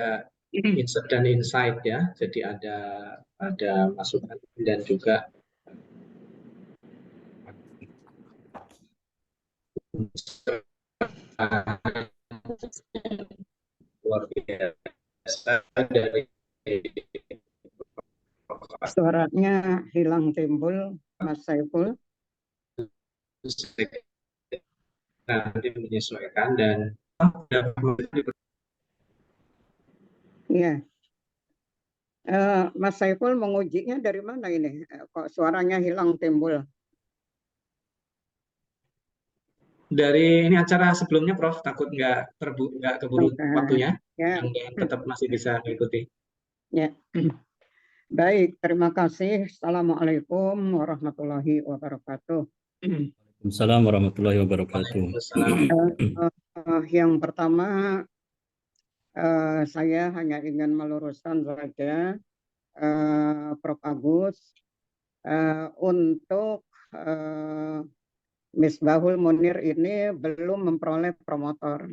insight dan insight ya. Jadi ada masukan dan juga luar biasa dari Suaranya hilang timbul, Mas Saiful. nanti menyesuaikan dan Iya. Mas Saiful mengujinya dari mana ini? Kok suaranya hilang timbul? dari ini acara sebelumnya Prof, takut nggak keburu Oke. waktunya, Ya, yang tetap masih bisa mengikuti. ya. Baik, terima kasih. Assalamualaikum warahmatullahi wabarakatuh. Waalaikumsalam warahmatullahi wabarakatuh. Waalaikumsalam. Yang pertama, saya hanya ingin meluruskan saja Prof. Agus untuk Misbahul Munir ini belum memperoleh promotor.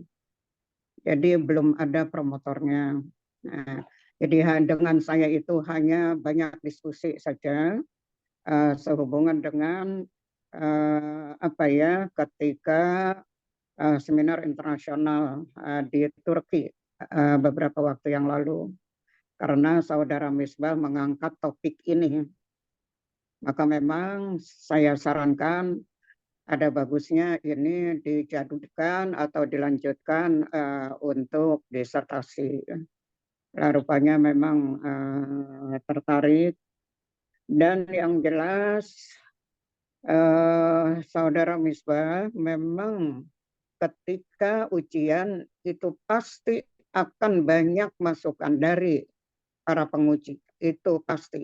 Jadi belum ada promotornya. Nah, jadi dengan saya itu hanya banyak diskusi saja sehubungan dengan ketika seminar internasional di Turki beberapa waktu yang lalu, karena saudara Misbah mengangkat topik ini, maka memang saya sarankan ada bagusnya ini dijadikan atau dilanjutkan untuk disertasi. Nah, rupanya memang tertarik, dan yang jelas saudara Misbah memang ketika ujian itu pasti akan banyak masukan dari para penguji, itu pasti.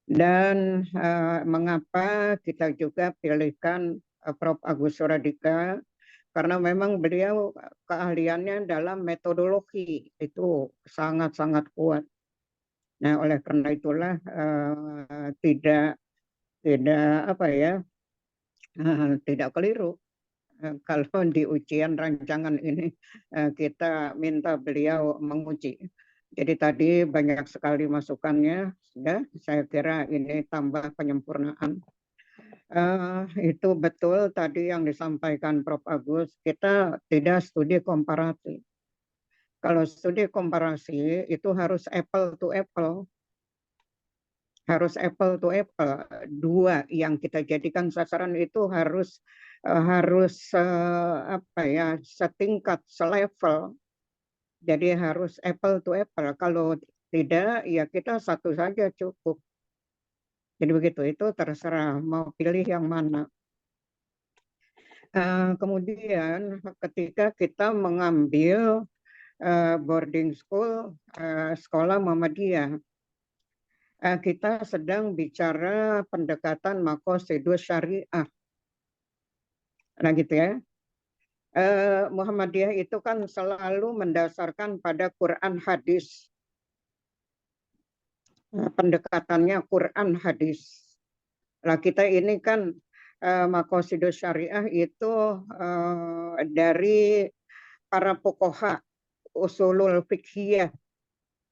Dan mengapa kita juga pilihkan Prof. Agus Suradika, karena memang beliau keahliannya dalam metodologi itu sangat-sangat kuat. Nah, oleh karena itulah tidak keliru kalau di ujian rancangan ini kita minta beliau menguji. Jadi tadi banyak sekali masukannya, ya, saya kira ini tambah penyempurnaan. Itu betul tadi yang disampaikan Prof. Agus, kita tidak studi komparasi. Kalau studi komparasi itu harus apple to apple. Harus apple to apple. Dua yang kita jadikan sasaran itu harus setingkat, selevel. Jadi harus apple to apple. Kalau tidak, ya kita satu saja cukup. Jadi begitu, itu terserah mau pilih yang mana. Kemudian ketika kita mengambil boarding school, sekolah Muhammadiyah, kita sedang bicara pendekatan maqasidus syariah. Nah gitu ya. Muhammadiyah itu kan selalu mendasarkan pada Quran hadis. Pendekatannya Quran hadis. Nah kita ini kan maqasidus syariah itu dari para fuqaha usulul fiqhiyah.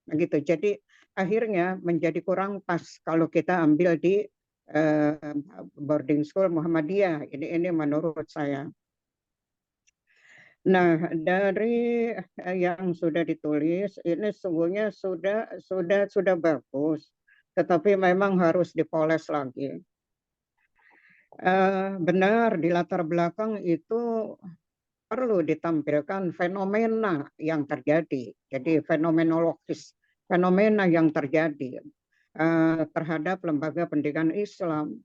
Begitu. Jadi akhirnya menjadi kurang pas kalau kita ambil di boarding school Muhammadiyah. Ini menurut saya. Nah, dari yang sudah ditulis ini sungguhnya sudah bagus, tetapi memang harus dipoles lagi. Benar, di latar belakang itu perlu ditampilkan fenomena yang terjadi. Jadi fenomenologis, fenomena yang terjadi terhadap lembaga pendidikan Islam.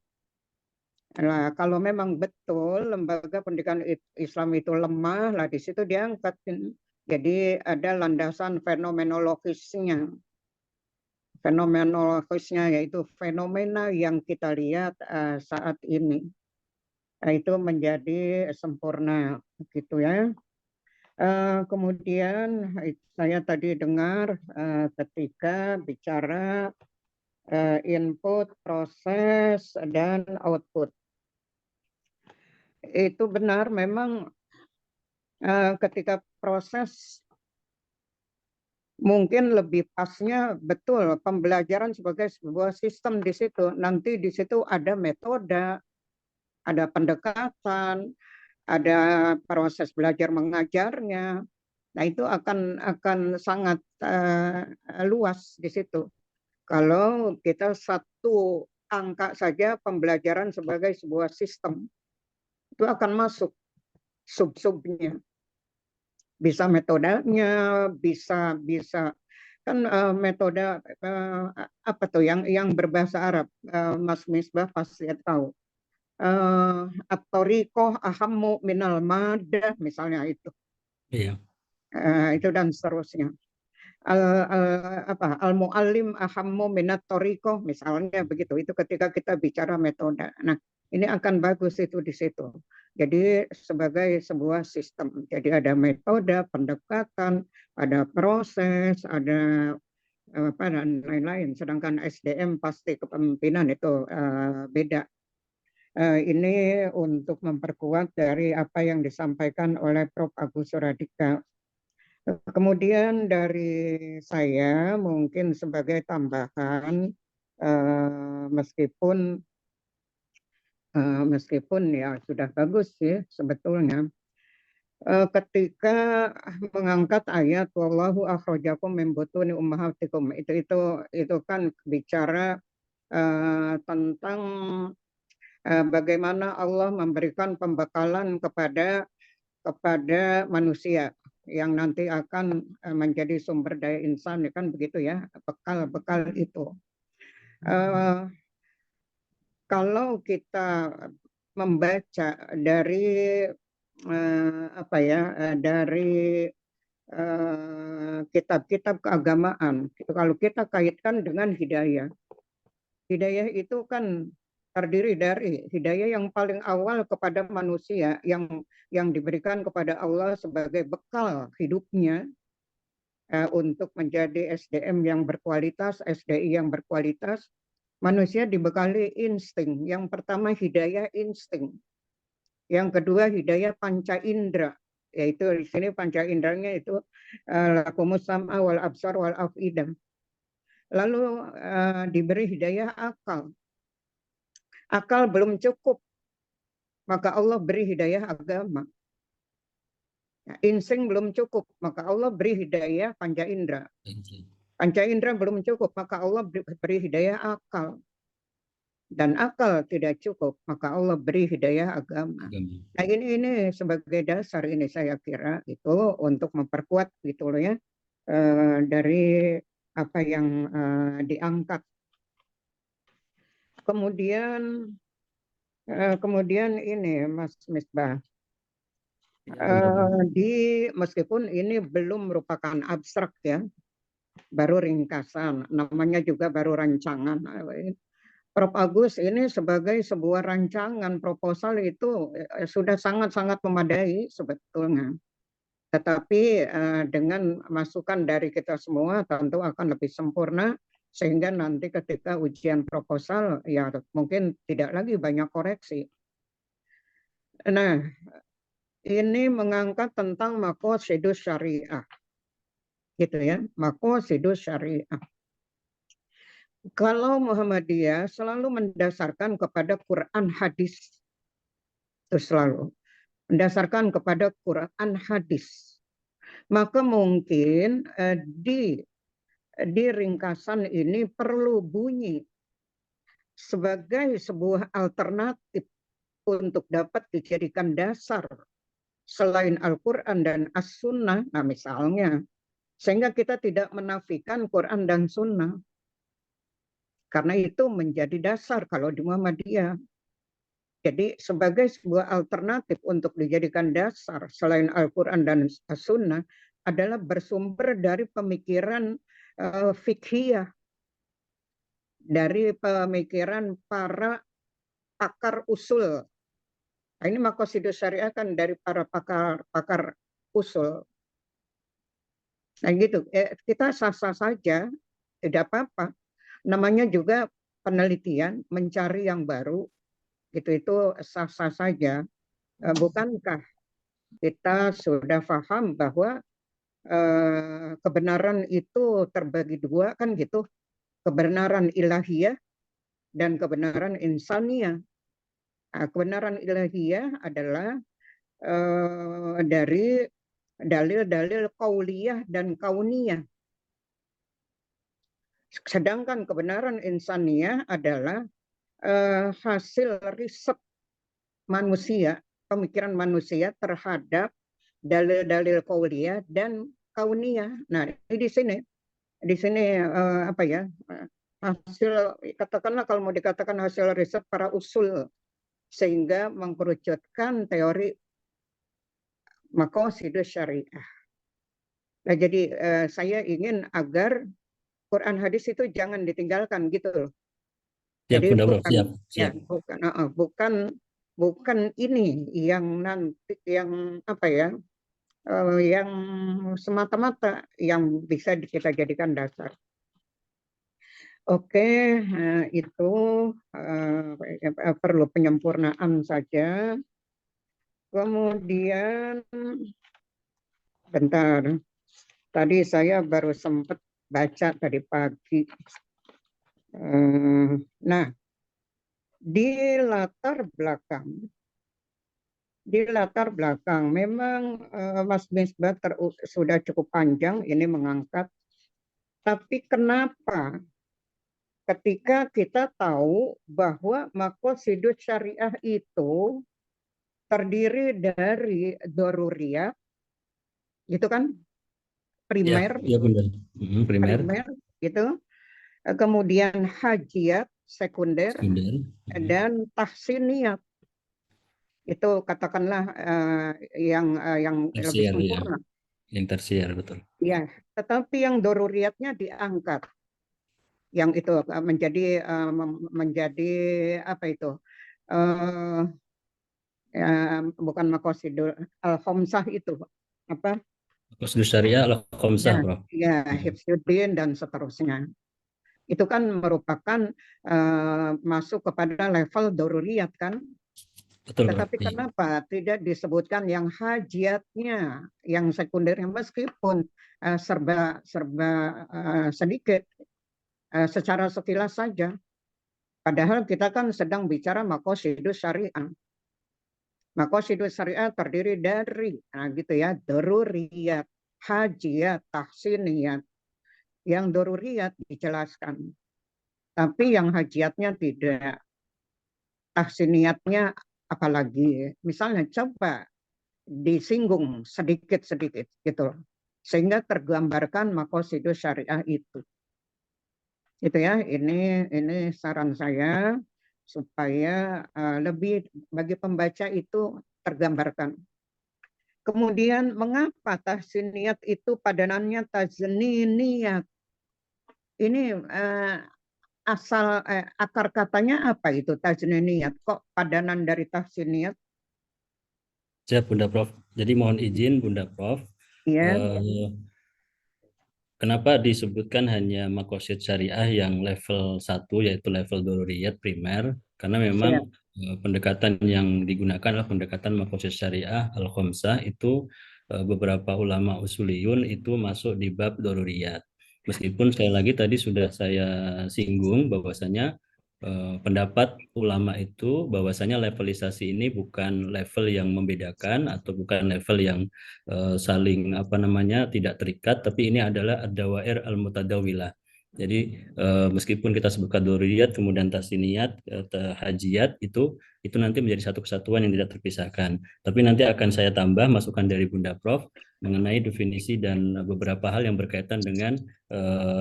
Nah, kalau memang betul lembaga pendidikan Islam itu lemah, lah di situ diangkat. Jadi ada landasan fenomenologisnya. Fenomenologisnya yaitu fenomena yang kita lihat saat ini. Nah, itu menjadi sempurna, gitu ya. Kemudian saya tadi dengar ketika bicara input, proses, dan output. Itu benar, memang ketika proses mungkin lebih pasnya betul pembelajaran sebagai sebuah sistem di situ. Nanti di situ ada metode, ada pendekatan, ada proses belajar mengajarnya. Nah, itu akan sangat luas di situ. Kalau kita satu angka saja pembelajaran sebagai sebuah sistem, itu akan masuk sub-subnya. Bisa metodenya, bisa kan metode apa tuh yang berbahasa Arab, Mas Misbah pasti tahu. At-tariqah ahammu minal madah, misalnya itu. Iya. Itu dan seterusnya. Al-muallim ahammu minat tariqah, misalnya begitu. Itu ketika kita bicara metode. Nah, ini akan bagus itu di situ. Jadi sebagai sebuah sistem. Jadi ada metode, pendekatan, ada proses, ada apa dan lain-lain. Sedangkan SDM pasti kepemimpinan itu beda. Ini untuk memperkuat dari apa yang disampaikan oleh Prof. Agus Suradika. Kemudian dari saya mungkin sebagai tambahan, meskipun ya sudah bagus sih sebetulnya, ketika mengangkat ayat wallahu akhrajakum min butuni ummahatikum, itu kan bicara tentang bagaimana Allah memberikan pembekalan kepada manusia yang nanti akan menjadi sumber daya insan, kan begitu ya, bekal itu. Kalau kita membaca dari dari kitab-kitab keagamaan, kalau kita kaitkan dengan hidayah itu kan terdiri dari hidayah yang paling awal kepada manusia yang diberikan kepada Allah sebagai bekal hidupnya untuk menjadi SDM yang berkualitas, SDI yang berkualitas. Manusia dibekali insting. Yang pertama hidayah insting. Yang kedua hidayah panca indera, yaitu di sini panca inderanya itu lakumus sam'a wal absar wal af'idah. Lalu diberi hidayah akal. Akal belum cukup, maka Allah beri hidayah agama. Insting belum cukup, maka Allah beri hidayah panca indera. Panca indera belum cukup, maka Allah beri hidayah akal. Dan akal tidak cukup, maka Allah beri hidayah agama. Nah, ini sebagai dasar ini saya kira itu untuk memperkuat gitu loh ya, dari apa yang diangkat. Kemudian ini Mas Misbah, meskipun ini belum merupakan abstrak ya, baru ringkasan, namanya juga baru rancangan. Prof. Agus ini sebagai sebuah rancangan proposal itu sudah sangat-sangat memadai sebetulnya. Tetapi dengan masukan dari kita semua tentu akan lebih sempurna, sehingga nanti ketika ujian proposal ya mungkin tidak lagi banyak koreksi. Nah, ini mengangkat tentang maqasidus syariah. Gitu ya, maqasidus syariah. Kalau Muhammadiyah selalu mendasarkan kepada Quran hadis. Itu selalu mendasarkan kepada Quran hadis. Maka mungkin di ringkasan ini perlu bunyi sebagai sebuah alternatif untuk dapat dijadikan dasar selain Al-Quran dan As-Sunnah. Nah misalnya, sehingga kita tidak menafikan Quran dan Sunnah. Karena itu menjadi dasar kalau di Muhammadiyah. Jadi sebagai sebuah alternatif untuk dijadikan dasar selain Al-Quran dan As-Sunnah adalah bersumber dari pemikiran fikhiyah, dari pemikiran para pakar usul. Nah, ini maqasidus syariah kan dari para pakar usul. Nah gitu, kita sah-sah saja, tidak apa-apa. Namanya juga penelitian, mencari yang baru, itu sah-sah saja. Bukankah kita sudah paham bahwa kebenaran itu terbagi dua kan gitu, kebenaran ilahiyah dan kebenaran insaniah. Nah, kebenaran ilahiyah adalah dari dalil-dalil kauliyah dan kauniyah. Sedangkan kebenaran insaniah adalah hasil riset manusia, pemikiran manusia terhadap dalil-dalil kauliyah dan kauniyah. Nah, di sini apa ya? Hasil, katakanlah kalau mau dikatakan hasil riset para usul, sehingga mengkerucutkan teori maqasidus syariah. Nah, jadi saya ingin agar Quran hadis itu jangan ditinggalkan gitu loh. Siap, Jadi Bunda Prof. bukan Siap, ya siap. bukan ini yang nanti yang apa ya, yang semata-mata yang bisa kita jadikan dasar. Oke, itu perlu penyempurnaan saja. Kemudian, bentar, tadi saya baru sempat baca tadi pagi. Nah, di latar belakang memang Mas Misbah sudah cukup panjang ini mengangkat, tapi kenapa ketika kita tahu bahwa maqasidus syariah itu terdiri dari doruriyat, gitu kan, Ya, primer, ya Bunda. Primer, gitu, kemudian hajiat, sekunder, sekunder, dan tahsiniyat, itu katakanlah yang lebih tersier ya, sempurna. yang tersier betul. Ya, tetapi yang doruriyatnya diangkat, yang itu menjadi apa itu? Bukan maqasidul al-khamsah itu apa? Prosedur syariah al-khamsah, Ya, Prof. ya, hifdzuddin dan seterusnya. Itu kan merupakan masuk kepada level doruriyat kan? Betul, Prof. Tetapi kenapa tidak disebutkan yang hajiatnya, yang sekundernya, meskipun serba sedikit, secara sekilas saja. Padahal kita kan sedang bicara maqasidus syariah. Maqasidus syariah terdiri dari, nah gitu ya, doruriyat, hajiat, tahsiniyat. Yang doruriyat dijelaskan, tapi yang hajiatnya tidak. Tahsiniyatnya apalagi, misalnya coba disinggung sedikit-sedikit gitu, sehingga tergambarkan maqasidus syariah itu. Itu ya, ini saran saya supaya lebih bagi pembaca itu tergambarkan. Kemudian mengapa tahsiniyat itu padanannya tazniyat? Ini akar katanya apa itu tazniyat? Kok padanan dari tahsiniyat? Siap, Bunda Prof. Jadi mohon izin Bunda Prof. Ya. Kenapa disebutkan hanya maqasid syariah yang level 1 yaitu level doruriyat primer? Karena memang pendekatan yang digunakan adalah pendekatan maqasid syariah al-khamsah itu beberapa ulama usuliyun itu masuk di bab doruriyat. Meskipun sekali lagi tadi sudah saya singgung bahwasanya pendapat ulama itu bahwasanya levelisasi ini bukan level yang membedakan atau bukan level yang saling apa namanya tidak terikat, tapi ini adalah ad-dawair al-mutadawilah. Jadi meskipun kita sebutkan doruriyat kemudian tasniyat, hajiyat itu nanti menjadi satu kesatuan yang tidak terpisahkan. Tapi nanti akan saya tambah masukan dari Bunda Prof mengenai definisi dan beberapa hal yang berkaitan dengan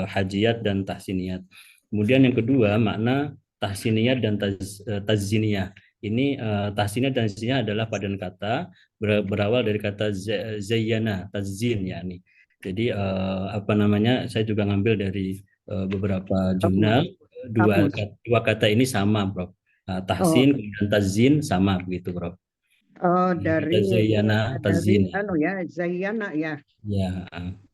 hajiyat dan tahsiniyat. Kemudian yang kedua, makna tahsiniyat dan taziniyah. Ini tahsiniyat dan taziniyah adalah padan kata berawal dari kata zayyana, tazin ya nih. Jadi apa namanya? Saya juga ngambil dari beberapa jurnal dua kata ini sama, Prof. Tahsin dan tazin sama begitu, Prof. Oh, Kita Zayyana dari Tazyin. Zayyana ya. Ya,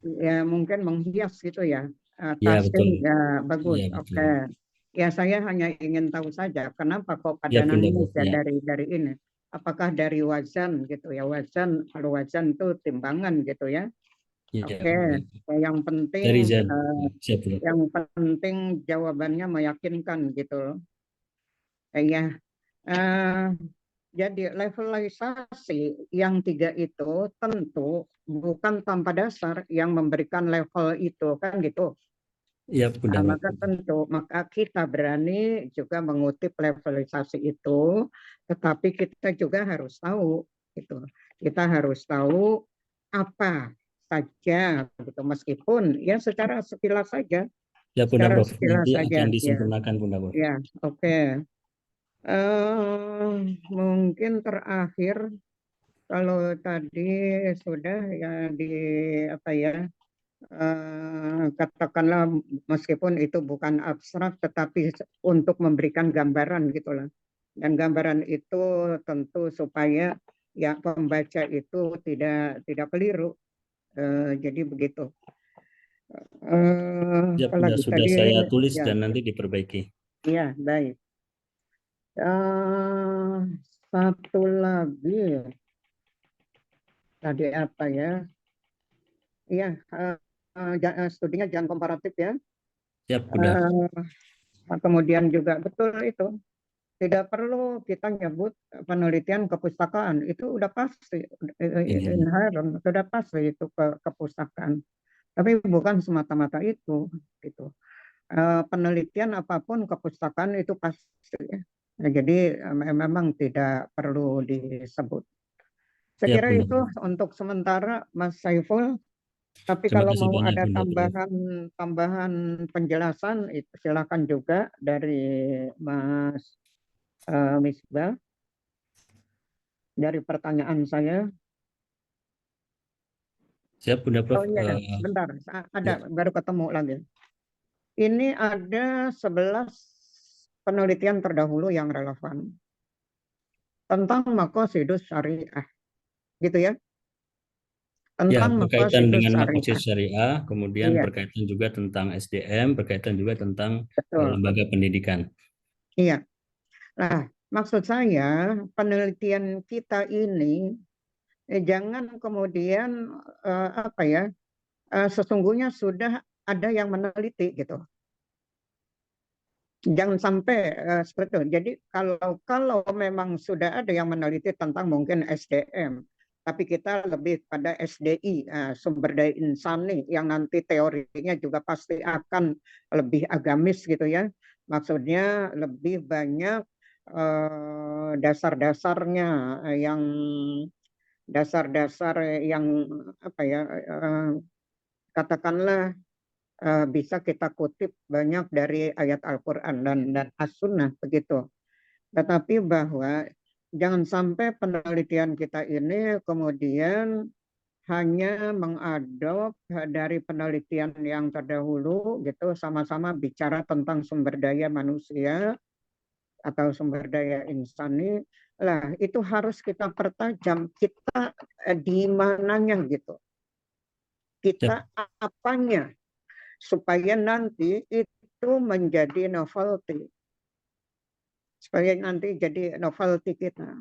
Ya mungkin menghias gitu ya. ya betul. Tazyin ya bagus. Ya Oke. betul. Ya saya hanya ingin tahu saja kenapa kok Ya padanan Bunda ini Bos, ya ya. dari ini. Apakah dari wazan gitu ya? Wazan, kalau wazan itu timbangan gitu ya. Ya, Oke. Yang penting dari Zan. Siap Bunda. yang penting jawabannya meyakinkan gitu loh. Ya. Eh, Jadi levelisasi yang 3 itu tentu bukan tanpa dasar yang memberikan level itu kan gitu. Ya Bunda Bos. Maka kita berani juga mengutip levelisasi itu, tetapi kita juga harus tahu gitu. Kita harus tahu apa saja gitu, meskipun ya secara sekilas saja, Ya Bunda secara Prof. sekilas Nanti saja akan ya. disempurnakan Bunda Prof. Ya, oke. Mungkin terakhir kalau tadi sudah ya di apa ya katakanlah meskipun itu bukan abstrak tetapi untuk memberikan gambaran gitulah, dan gambaran itu tentu supaya ya pembaca itu tidak keliru. Jadi begitu. Ya Bunda, Apalagi sudah tadi saya tulis ya, dan nanti diperbaiki. iya baik. Satu lagi tadi apa ya? Iya, studinya jangan komparatif ya. Ya Bunda. Kemudian juga betul itu, tidak perlu kita nyebut penelitian kepustakaan, itu udah pasti Ini. inherent, sudah pasti itu kepustakaan. Tapi bukan semata-mata itu, gitu. Penelitian apapun kepustakaan itu pasti. Ya. Nah, jadi memang tidak perlu disebut. Saya Ya kira Bunda. itu untuk sementara, Mas Saiful. Tapi Terima kalau kasih mau banyak ada Bunda Prof. tambahan penjelasan, itu silakan juga dari Mas Misbah. Dari pertanyaan saya. Siap Bunda Prof. Oh iya, bentar, ada ya. baru ketemu lagi. Ini ada 11 penelitian terdahulu yang relevan tentang maqasidus syariah, gitu ya. Ya, Tentang berkaitan maqasidus dengan syariah. makosis syariah, kemudian Iya, berkaitan juga tentang SDM, berkaitan juga tentang betul. lembaga pendidikan. Iya. Nah, maksud saya penelitian kita ini jangan kemudian apa ya, sesungguhnya sudah ada yang meneliti gitu. Jangan sampai seperti itu. Jadi kalau memang sudah ada yang meneliti tentang mungkin SDM, tapi kita lebih pada SDI, sumber daya insani, yang nanti teorinya juga pasti akan lebih agamis gitu ya. Maksudnya lebih banyak dasar-dasarnya, yang apa ya, katakanlah bisa kita kutip banyak dari ayat Al-Quran dan As-Sunnah begitu. Tetapi bahwa jangan sampai penelitian kita ini kemudian hanya mengadop dari penelitian yang terdahulu gitu, sama-sama bicara tentang sumber daya manusia atau sumber daya insani. Lah, itu harus kita pertajam, kita di mananya gitu. Kita apanya supaya nanti itu menjadi novelty, supaya nanti jadi novelty kita,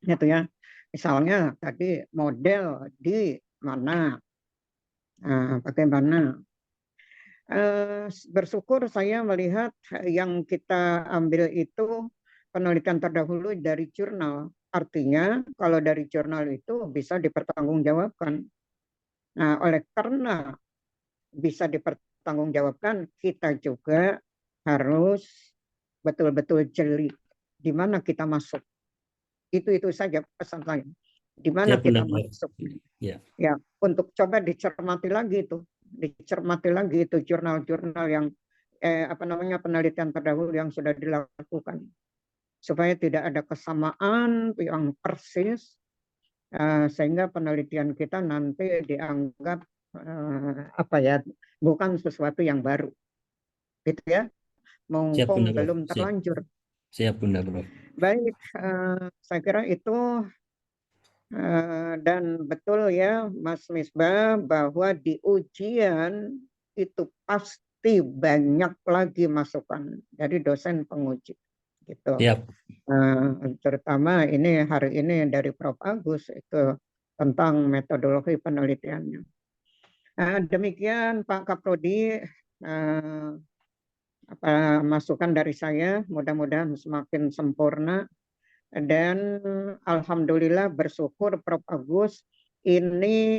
gitu ya. Misalnya tadi model di mana, bagaimana. Bersyukur saya melihat yang kita ambil itu penelitian terdahulu dari jurnal. Artinya kalau dari jurnal itu bisa dipertanggungjawabkan. Nah, oleh karena bisa dipertanggungjawabkan, kita juga harus betul-betul jeli di mana kita masuk. Itu saja pesan saya. Di mana kita masuk. Ya. Ya, untuk coba dicermati lagi itu jurnal-jurnal yang penelitian terdahulu yang sudah dilakukan, supaya tidak ada kesamaan yang persis, sehingga penelitian kita nanti dianggap bukan sesuatu yang baru, gitu ya, mumpung belum terlanjur. Siap Bunda Prof. Baik, saya kira itu dan betul ya Mas Misbah bahwa di ujian itu pasti banyak lagi masukan dari dosen penguji gitu. Siap. Terutama ini hari ini dari Prof. Agus itu tentang metodologi penelitiannya. Demikian Pak Kaprodi, masukan dari saya, mudah-mudahan semakin sempurna. Dan alhamdulillah bersyukur Prof. Agus ini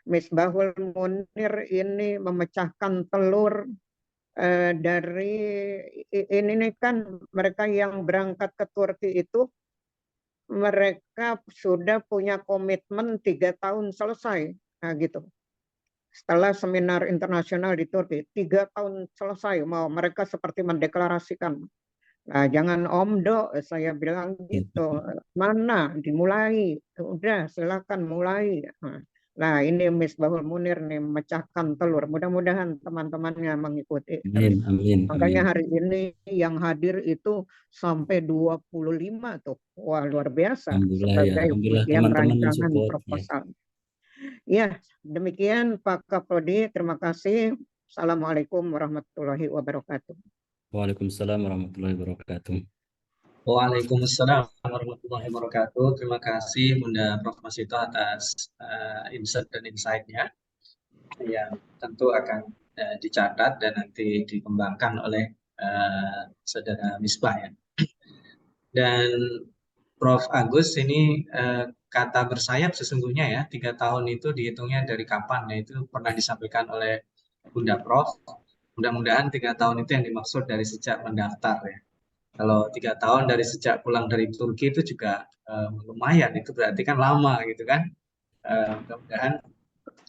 Misbahul Munir ini memecahkan telur dari ini kan mereka yang berangkat ke Turki itu mereka sudah punya komitmen 3 tahun selesai, nah gitu. Setelah seminar internasional di Turki, 3 tahun selesai, mau mereka seperti mendeklarasikan. Nah, jangan omdo, saya bilang gitu. Mana dimulai? Udah, silakan mulai. Nah, ini Misbahul Munir nih memecahkan telur. Mudah-mudahan teman-temannya mengikuti. Amin, amin, Makanya amin. hari ini yang hadir itu sampai 25 tuh. Wah, luar biasa Alhamdulillah ya, sebagai alhamdulillah ujian teman-teman yang rancangan support ya. proposal. Ya, demikian Pak Kaprodi. Terima kasih. Assalamualaikum warahmatullahi wabarakatuh. Waalaikumsalam warahmatullahi wabarakatuh. Waalaikumsalam warahmatullahi wabarakatuh. Terima kasih Bunda Prof. Masito atas insight dan insight-nya yang tentu akan dicatat dan nanti dikembangkan oleh Saudara Misbah ya. Dan Prof. Agus ini kata bersayap sesungguhnya ya, 3 tahun itu dihitungnya dari kapan ya, itu pernah disampaikan oleh Bunda Prof. Mudah-mudahan 3 tahun itu yang dimaksud dari sejak mendaftar ya. Kalau 3 tahun dari sejak pulang dari Turki itu juga lumayan, itu berarti kan lama gitu kan. Mudah-mudahan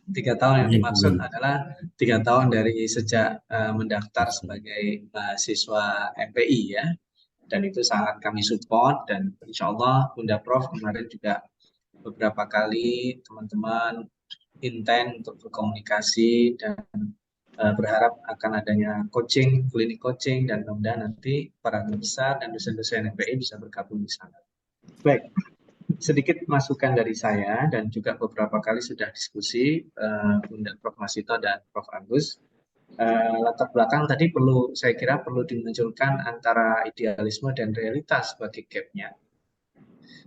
3 tahun yang dimaksud adalah 3 tahun dari sejak mendaftar sebagai mahasiswa MPI ya. Dan itu sangat kami support dan insya Allah Bunda Prof kemarin juga beberapa kali teman-teman intent untuk berkomunikasi dan berharap akan adanya coaching, klinik coaching dan mudah-mudahan nanti para guru besar dan dosen-dosen MPI bisa bergabung di sana. Baik, sedikit masukan dari saya dan juga beberapa kali sudah diskusi Bunda Prof Masito dan Prof Agus. Latar belakang tadi saya kira perlu dimunculkan antara idealisme dan realitas sebagai gap-nya.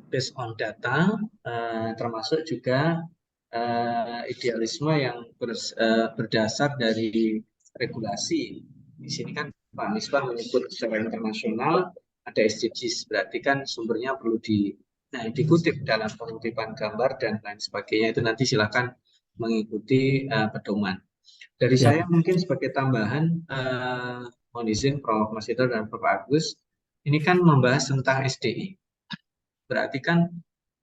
Based on data, termasuk juga idealisme yang berdasar dari regulasi. Di sini kan Pak Misbah menyebut secara internasional ada SDGs, berarti kan sumbernya perlu dikutip dalam pengutipan gambar dan lain sebagainya. Itu nanti silakan mengikuti pedoman. Dari saya mungkin sebagai tambahan, mohon izin Prof. Masito dan Prof. Agus, ini kan membahas tentang SDI. Berarti kan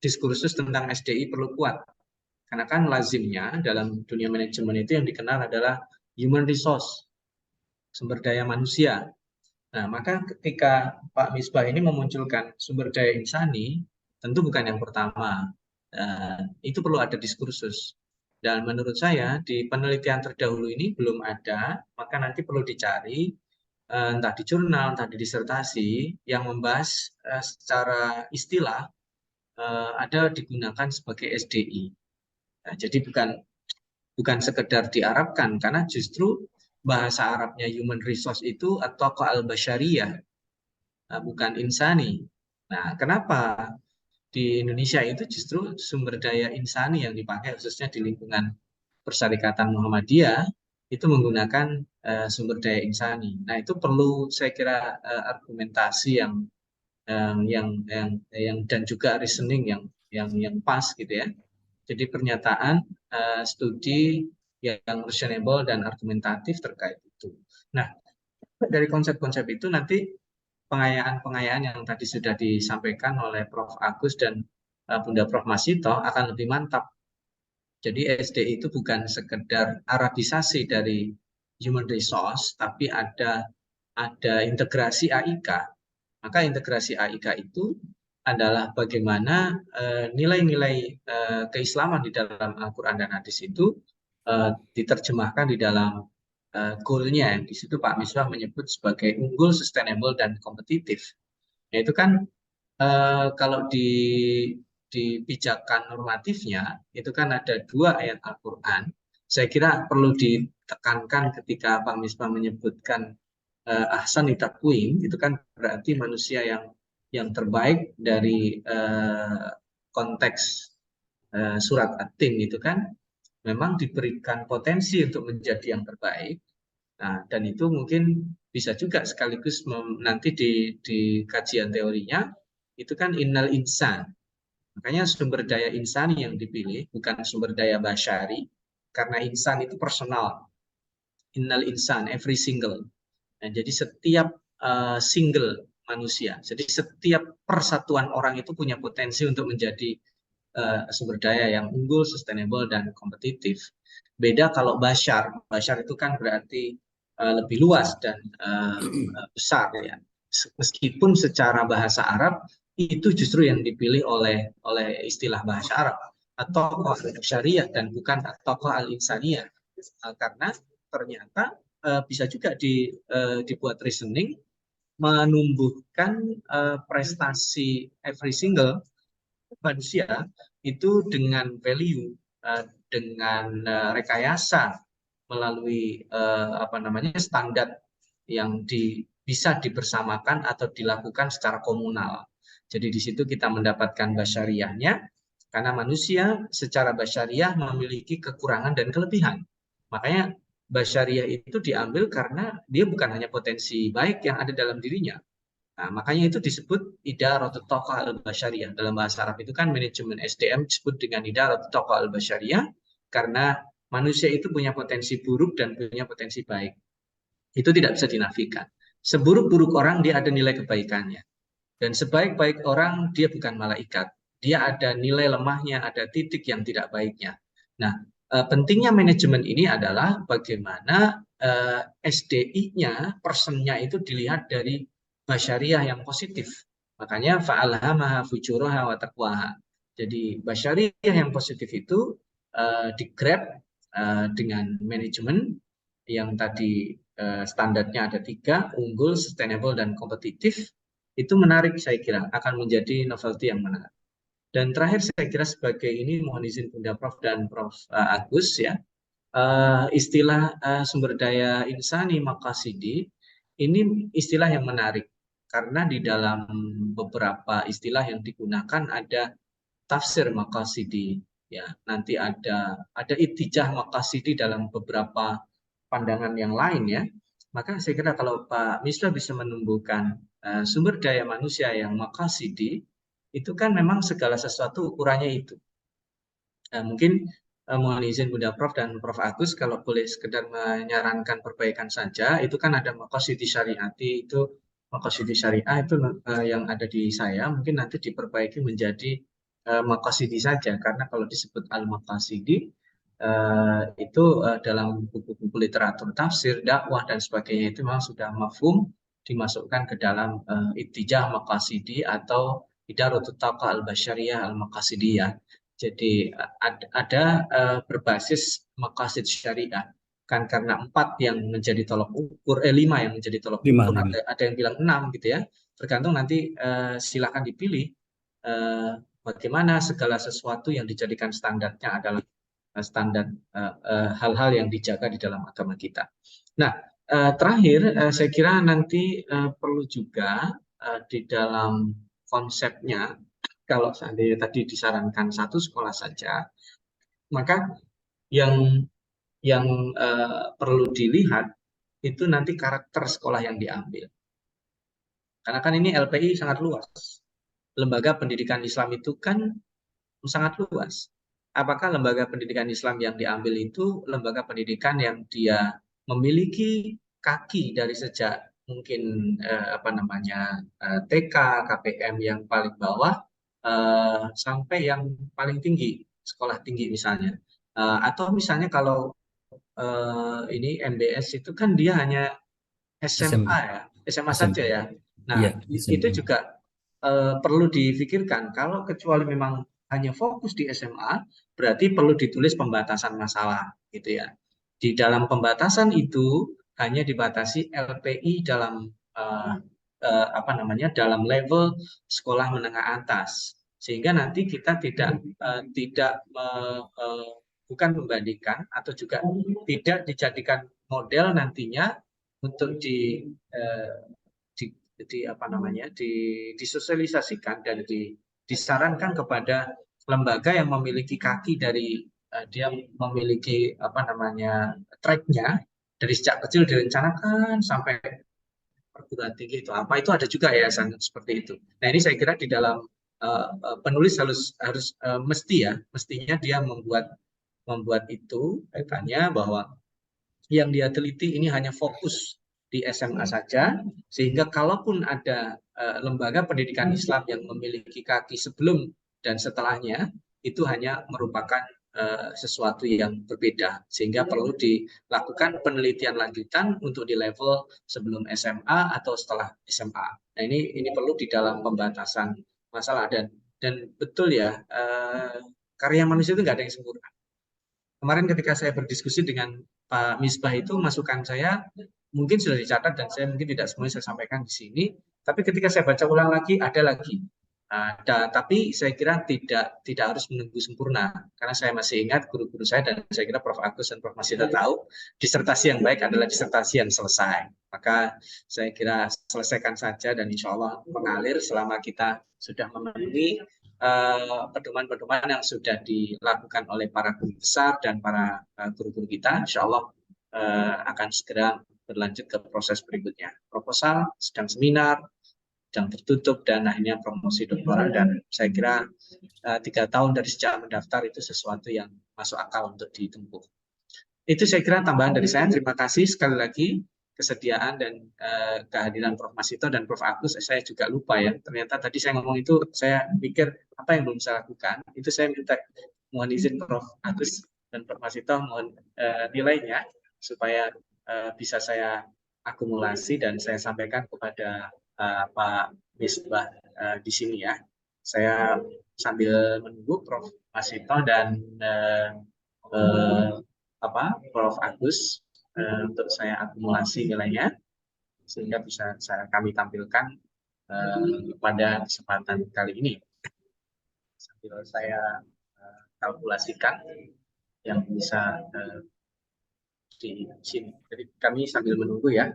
diskursus tentang SDI perlu kuat. Karena kan lazimnya dalam dunia manajemen itu yang dikenal adalah human resource, sumber daya manusia. Nah, maka ketika Pak Misbah ini memunculkan sumber daya insani, tentu bukan yang pertama. Itu perlu ada diskursus. Dan menurut saya di penelitian terdahulu ini belum ada, maka nanti perlu dicari entah di jurnal, entah di disertasi yang membahas secara istilah ada digunakan sebagai SDI. Nah, jadi bukan sekedar diarabkan karena justru bahasa Arabnya human resource itu atau al-basyariyah, bukan insani. Nah, kenapa di Indonesia itu justru sumber daya insani yang dipakai khususnya di lingkungan Persyarikatan Muhammadiyah itu menggunakan sumber daya insani. Nah, itu perlu saya kira argumentasi yang dan juga reasoning yang pas gitu ya. Jadi pernyataan studi yang reasonable dan argumentatif terkait itu. Nah, dari konsep-konsep itu nanti pengayaan-pengayaan yang tadi sudah disampaikan oleh Prof. Agus dan Bunda Prof. Masito akan lebih mantap. Jadi SDI itu bukan sekedar arabisasi dari human resource, tapi ada integrasi AIK. Maka integrasi AIK itu adalah bagaimana nilai-nilai keislaman di dalam Al-Quran dan Hadis itu diterjemahkan di dalam goal-nya. Di situ Pak Misbah menyebut sebagai unggul, sustainable, dan kompetitif. Ya, itu kan kalau di pijakan normatifnya itu kan ada 2 ayat Al-Quran. Saya kira perlu ditekankan ketika Pak Misbah menyebutkan ahsani taqwim, itu kan berarti manusia yang terbaik dari konteks surat At-Tin itu kan memang diberikan potensi untuk menjadi yang terbaik. Nah, dan itu mungkin bisa juga sekaligus nanti di kajian teorinya itu kan innal insan. Makanya sumber daya insani yang dipilih bukan sumber daya basyari, karena insan itu personal. Innal insan, every single. Nah, jadi setiap single manusia, jadi setiap persatuan orang itu punya potensi untuk menjadi sumber daya yang unggul, sustainable, dan kompetitif. Beda kalau basyar. Basyar itu kan berarti lebih luas dan besar ya. Meskipun secara bahasa Arab itu justru yang dipilih oleh istilah bahasa Arab atau syariah dan bukan tokoh al-insaniyah. Karena ternyata bisa juga dibuat reasoning menumbuhkan prestasi every single manusia itu dengan value, dengan rekayasa melalui standar yang bisa dibersamakan atau dilakukan secara komunal. Jadi di situ kita mendapatkan basyariahnya, karena manusia secara basyariah memiliki kekurangan dan kelebihan. Makanya basyariah itu diambil karena dia bukan hanya potensi baik yang ada dalam dirinya. Nah, makanya itu disebut idaratut thaqah al-basyariyah. Dalam bahasa Arab itu kan manajemen SDM disebut dengan idaratut thaqah al-basyariyah karena manusia itu punya potensi buruk dan punya potensi baik. Itu tidak bisa dinafikan. Seburuk-buruk orang dia ada nilai kebaikannya. Dan sebaik-baik orang dia bukan malaikat. Dia ada nilai lemahnya, ada titik yang tidak baiknya. Nah, pentingnya manajemen ini adalah bagaimana SDI-nya, personnya itu dilihat dari basyariah yang positif. Makanya fa'alhamaha fujuraha wa taqwaha. Jadi basyariah yang positif itu di-grab dengan manajemen yang tadi standarnya ada 3, unggul, sustainable, dan kompetitif. Itu menarik, saya kira akan menjadi novelty yang menarik. Dan terakhir saya kira sebagai ini mohon izin Bunda Prof dan Prof Agus ya, istilah sumber daya insani maqasidi ini istilah yang menarik karena di dalam beberapa istilah yang digunakan ada tafsir maqasidi ya, nanti ada ittijah maqasidi dalam beberapa pandangan yang lain ya. Maka saya kira kalau Pak Misbah bisa menumbuhkan sumber daya manusia yang maqasidi, itu kan memang segala sesuatu ukurannya itu. Mungkin mohon izin Bunda Prof dan Prof Agus kalau boleh sekedar menyarankan perbaikan saja, itu kan ada maqasidi syariati, itu maqasidi syariah itu yang ada di saya mungkin nanti diperbaiki menjadi maqasidi saja, karena kalau disebut al-maqasidi itu dalam buku-buku literatur tafsir, dakwah dan sebagainya itu memang sudah mafhum dimasukkan ke dalam ittijah maqasidi atau idaratut thaqah al-basyariyah al-maqasidiyah. Jadi ada berbasis maqasid syariah kan, karena 4 yang menjadi tolok ukur, 5 yang menjadi tolok ukur, ada yang bilang 6 gitu ya, tergantung nanti silakan dipilih bagaimana segala sesuatu yang dijadikan standarnya adalah standar hal-hal yang dijaga di dalam agama kita. Nah, terakhir saya kira nanti perlu juga di dalam konsepnya, kalau seandainya tadi disarankan 1 sekolah saja, maka yang perlu dilihat itu nanti karakter sekolah yang diambil. Karena kan ini LPI sangat luas. Lembaga pendidikan Islam itu kan sangat luas. Apakah lembaga pendidikan Islam yang diambil itu lembaga pendidikan yang dia memiliki kaki dari sejak mungkin TK, KPM yang paling bawah sampai yang paling tinggi, sekolah tinggi misalnya. Atau misalnya kalau ini MBS itu kan dia hanya SMA ya, SMA saja ya. Nah, itu juga perlu difikirkan. Kalau kecuali memang hanya fokus di SMA, berarti perlu ditulis pembatasan masalah, gitu ya. Di dalam pembatasan itu hanya dibatasi LPI dalam dalam level sekolah menengah atas, sehingga nanti kita bukan membandingkan atau juga tidak dijadikan model nantinya untuk disosialisasikan dan disarankan kepada lembaga yang memiliki kaki dari dia memiliki tracknya dari sejak kecil direncanakan sampai perguruan tinggi itu ada juga yayasan seperti itu. Nah, ini saya kira di dalam penulis harus mestinya dia membuat itu kaitannya bahwa yang dia teliti ini hanya fokus di SMA saja, sehingga kalaupun ada lembaga pendidikan Islam yang memiliki kaki sebelum dan setelahnya, itu hanya merupakan sesuatu yang berbeda, sehingga perlu dilakukan penelitian lanjutan untuk di level sebelum SMA atau setelah SMA. Nah, ini perlu di dalam pembatasan masalah, dan betul ya, karya manusia itu nggak ada yang sempurna. Kemarin ketika saya berdiskusi dengan Pak Misbah itu, masukan saya mungkin sudah dicatat dan saya mungkin tidak semuanya saya sampaikan di sini, tapi ketika saya baca ulang lagi, ada lagi. Tapi saya kira tidak harus menunggu sempurna, karena saya masih ingat guru-guru saya, dan saya kira Prof. Agus dan Prof. Masita tahu, disertasi yang baik adalah disertasi yang selesai. Maka saya kira selesaikan saja dan insya Allah mengalir selama kita sudah memenuhi pedoman-pedoman yang sudah dilakukan oleh para guru besar dan para guru-guru kita. Insya Allah akan segera berlanjut ke proses berikutnya. Proposal, sedang seminar, sedang tertutup, dan akhirnya promosi doktoral. Dan saya kira 3 tahun dari sejak mendaftar itu sesuatu yang masuk akal untuk ditempuh. Itu saya kira tambahan dari saya. Terima kasih sekali lagi kesediaan dan kehadiran Prof. Masito dan Prof. Agus. Saya juga lupa ya, ternyata tadi saya ngomong itu, saya pikir apa yang belum saya lakukan. Itu saya minta mohon izin Prof. Agus dan Prof. Masito mohon nilainya supaya bisa saya akumulasi dan saya sampaikan kepada Pak Misbah di sini ya. Saya sambil menunggu Prof. Masito dan Prof. Agus untuk saya akumulasi nilainya sehingga bisa kami tampilkan pada kesempatan kali ini. Sambil saya kalkulasikan yang bisa di sini. Jadi kami sambil menunggu ya.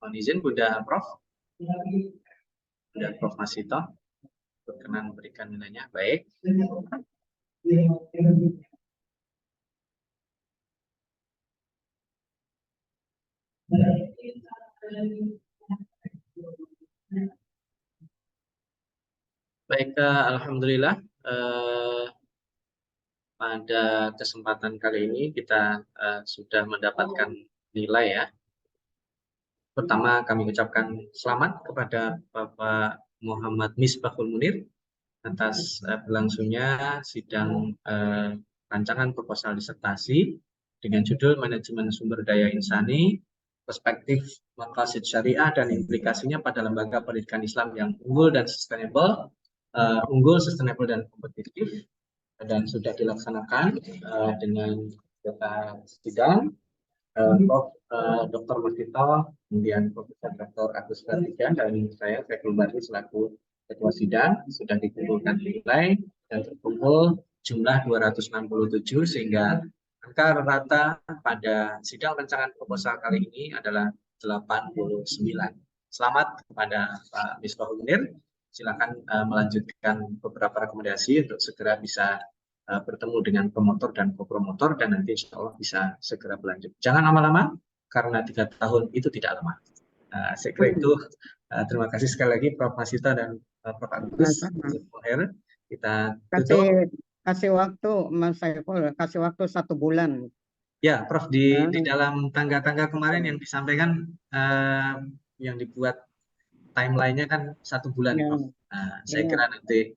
Mohon izin Bunda Prof. Bunda Prof. Masito berkenan memberikan nilainya. Baik. Baik, alhamdulillah pada kesempatan kali ini kita sudah mendapatkan nilai ya. Pertama kami ucapkan selamat kepada Bapak Muhammad Misbahul Munir atas berlangsungnya sidang rancangan proposal disertasi dengan judul Manajemen Sumber Daya Insani, Perspektif Maqasid Syariah dan Implikasinya pada Lembaga Pendidikan Islam yang Unggul dan Sustainable, dan Kompetitif, dan sudah dilaksanakan dengan sidang Prof. Dr. Masito, kemudian Profesor Dr. Agus Fertigan, dan saya Badri selaku Ketua Sidang sudah dikumpulkan nilai dan terkumpul jumlah 267 sehingga angka rata pada sidang rancangan proposal kali ini adalah 89. Selamat kepada Pak Misbahul Munir. Silakan melanjutkan beberapa rekomendasi untuk segera bisa bertemu dengan promotor dan kopromotor dan nanti insya Allah bisa segera berlanjut. Jangan lama-lama karena 3 tahun itu tidak lama. Saya kira itu. Terima kasih sekali lagi Prof. Masito dan Prof. Agus. Kita tutup. Kasih waktu Mas Saiful, kasih waktu 1 bulan. Ya, Prof, di dalam tangga-tangga kemarin yang disampaikan yang dibuat timelinenya kan 1 bulan, ya. Prof. Saya kira nanti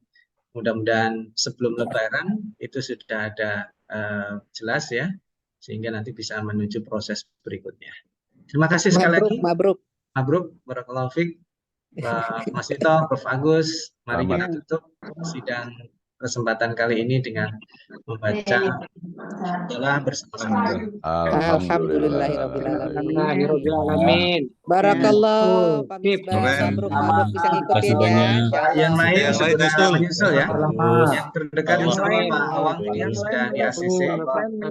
mudah-mudahan sebelum Lebaran itu sudah ada jelas ya, sehingga nanti bisa menuju proses berikutnya. Terima kasih sekali lagi. Mabruk, barakallahu fiik. Pak Masito, Prof. Agus, mari kita tutup sidang kesempatan kali ini dengan membaca doa bersama-sama. Alhamdulillahirobbilalamin. Barakallah, Pak Misbah, Keren. Sabruk, Ma'ruf bisa ngikutin ya. Yang lain Yang lain segera nyusul. menyusul ya. Terus, Yang terdekat insya Allah Pak Awang ini Yang sudah lain di ACC. Yang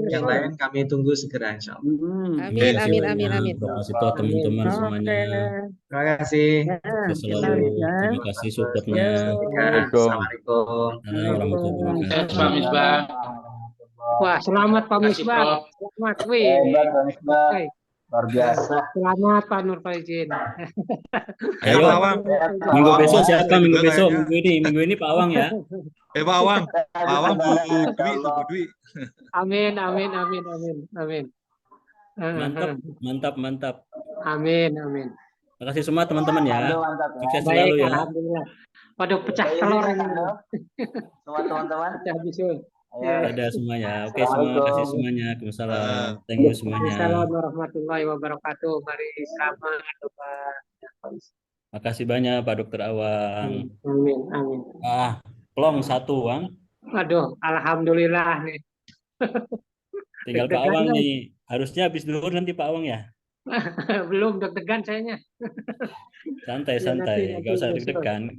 nyusul. lain kami tunggu segera insya Allah. Amin, amin, amin, amin. Profesor teman-teman semuanya. Terima kasih. Sukses selalu. Terima kasih supportnya. Assalamualaikum. Warahmatullahi wabarakatuh. Pak Misbah. Wah, selamat Pak Kasih, Misbah. Prof. Selamat, wih. Oke. Luar biasa. Selamat Pak Nur Faizin. Ayo, Pak Awang. minggu besok siapa? Minggu Juga besok, kayaknya. minggu ini Pak Awang ya. Pak Awang. Pak Awang Bu Dwi. Amin, amin, amin, amin, amin. Mantap, mantap, mantap. Amin, amin. Terima kasih semua teman-teman ya. Sukses Baik, selalu ya. alhamdulillah. Waduh, pecah telur ini. Semua teman-teman. Pecah bisul. Ada semuanya. Oke, semua kasih semuanya. Waalaikumsalam. Thank you semuanya. Assalamualaikum warahmatullahi wabarakatuh. Mari sama doa. Makasih banyak Pak Dokter Awang. Amin, amin. Plong satu, Wang. Waduh, alhamdulillah nih. Tinggal Pak Awang nih. Harusnya habis dulu nanti Pak Awang ya. Belum deg-degan sayanya. Santai, Ya, nanti santai. Gak usah besok. deg-degan.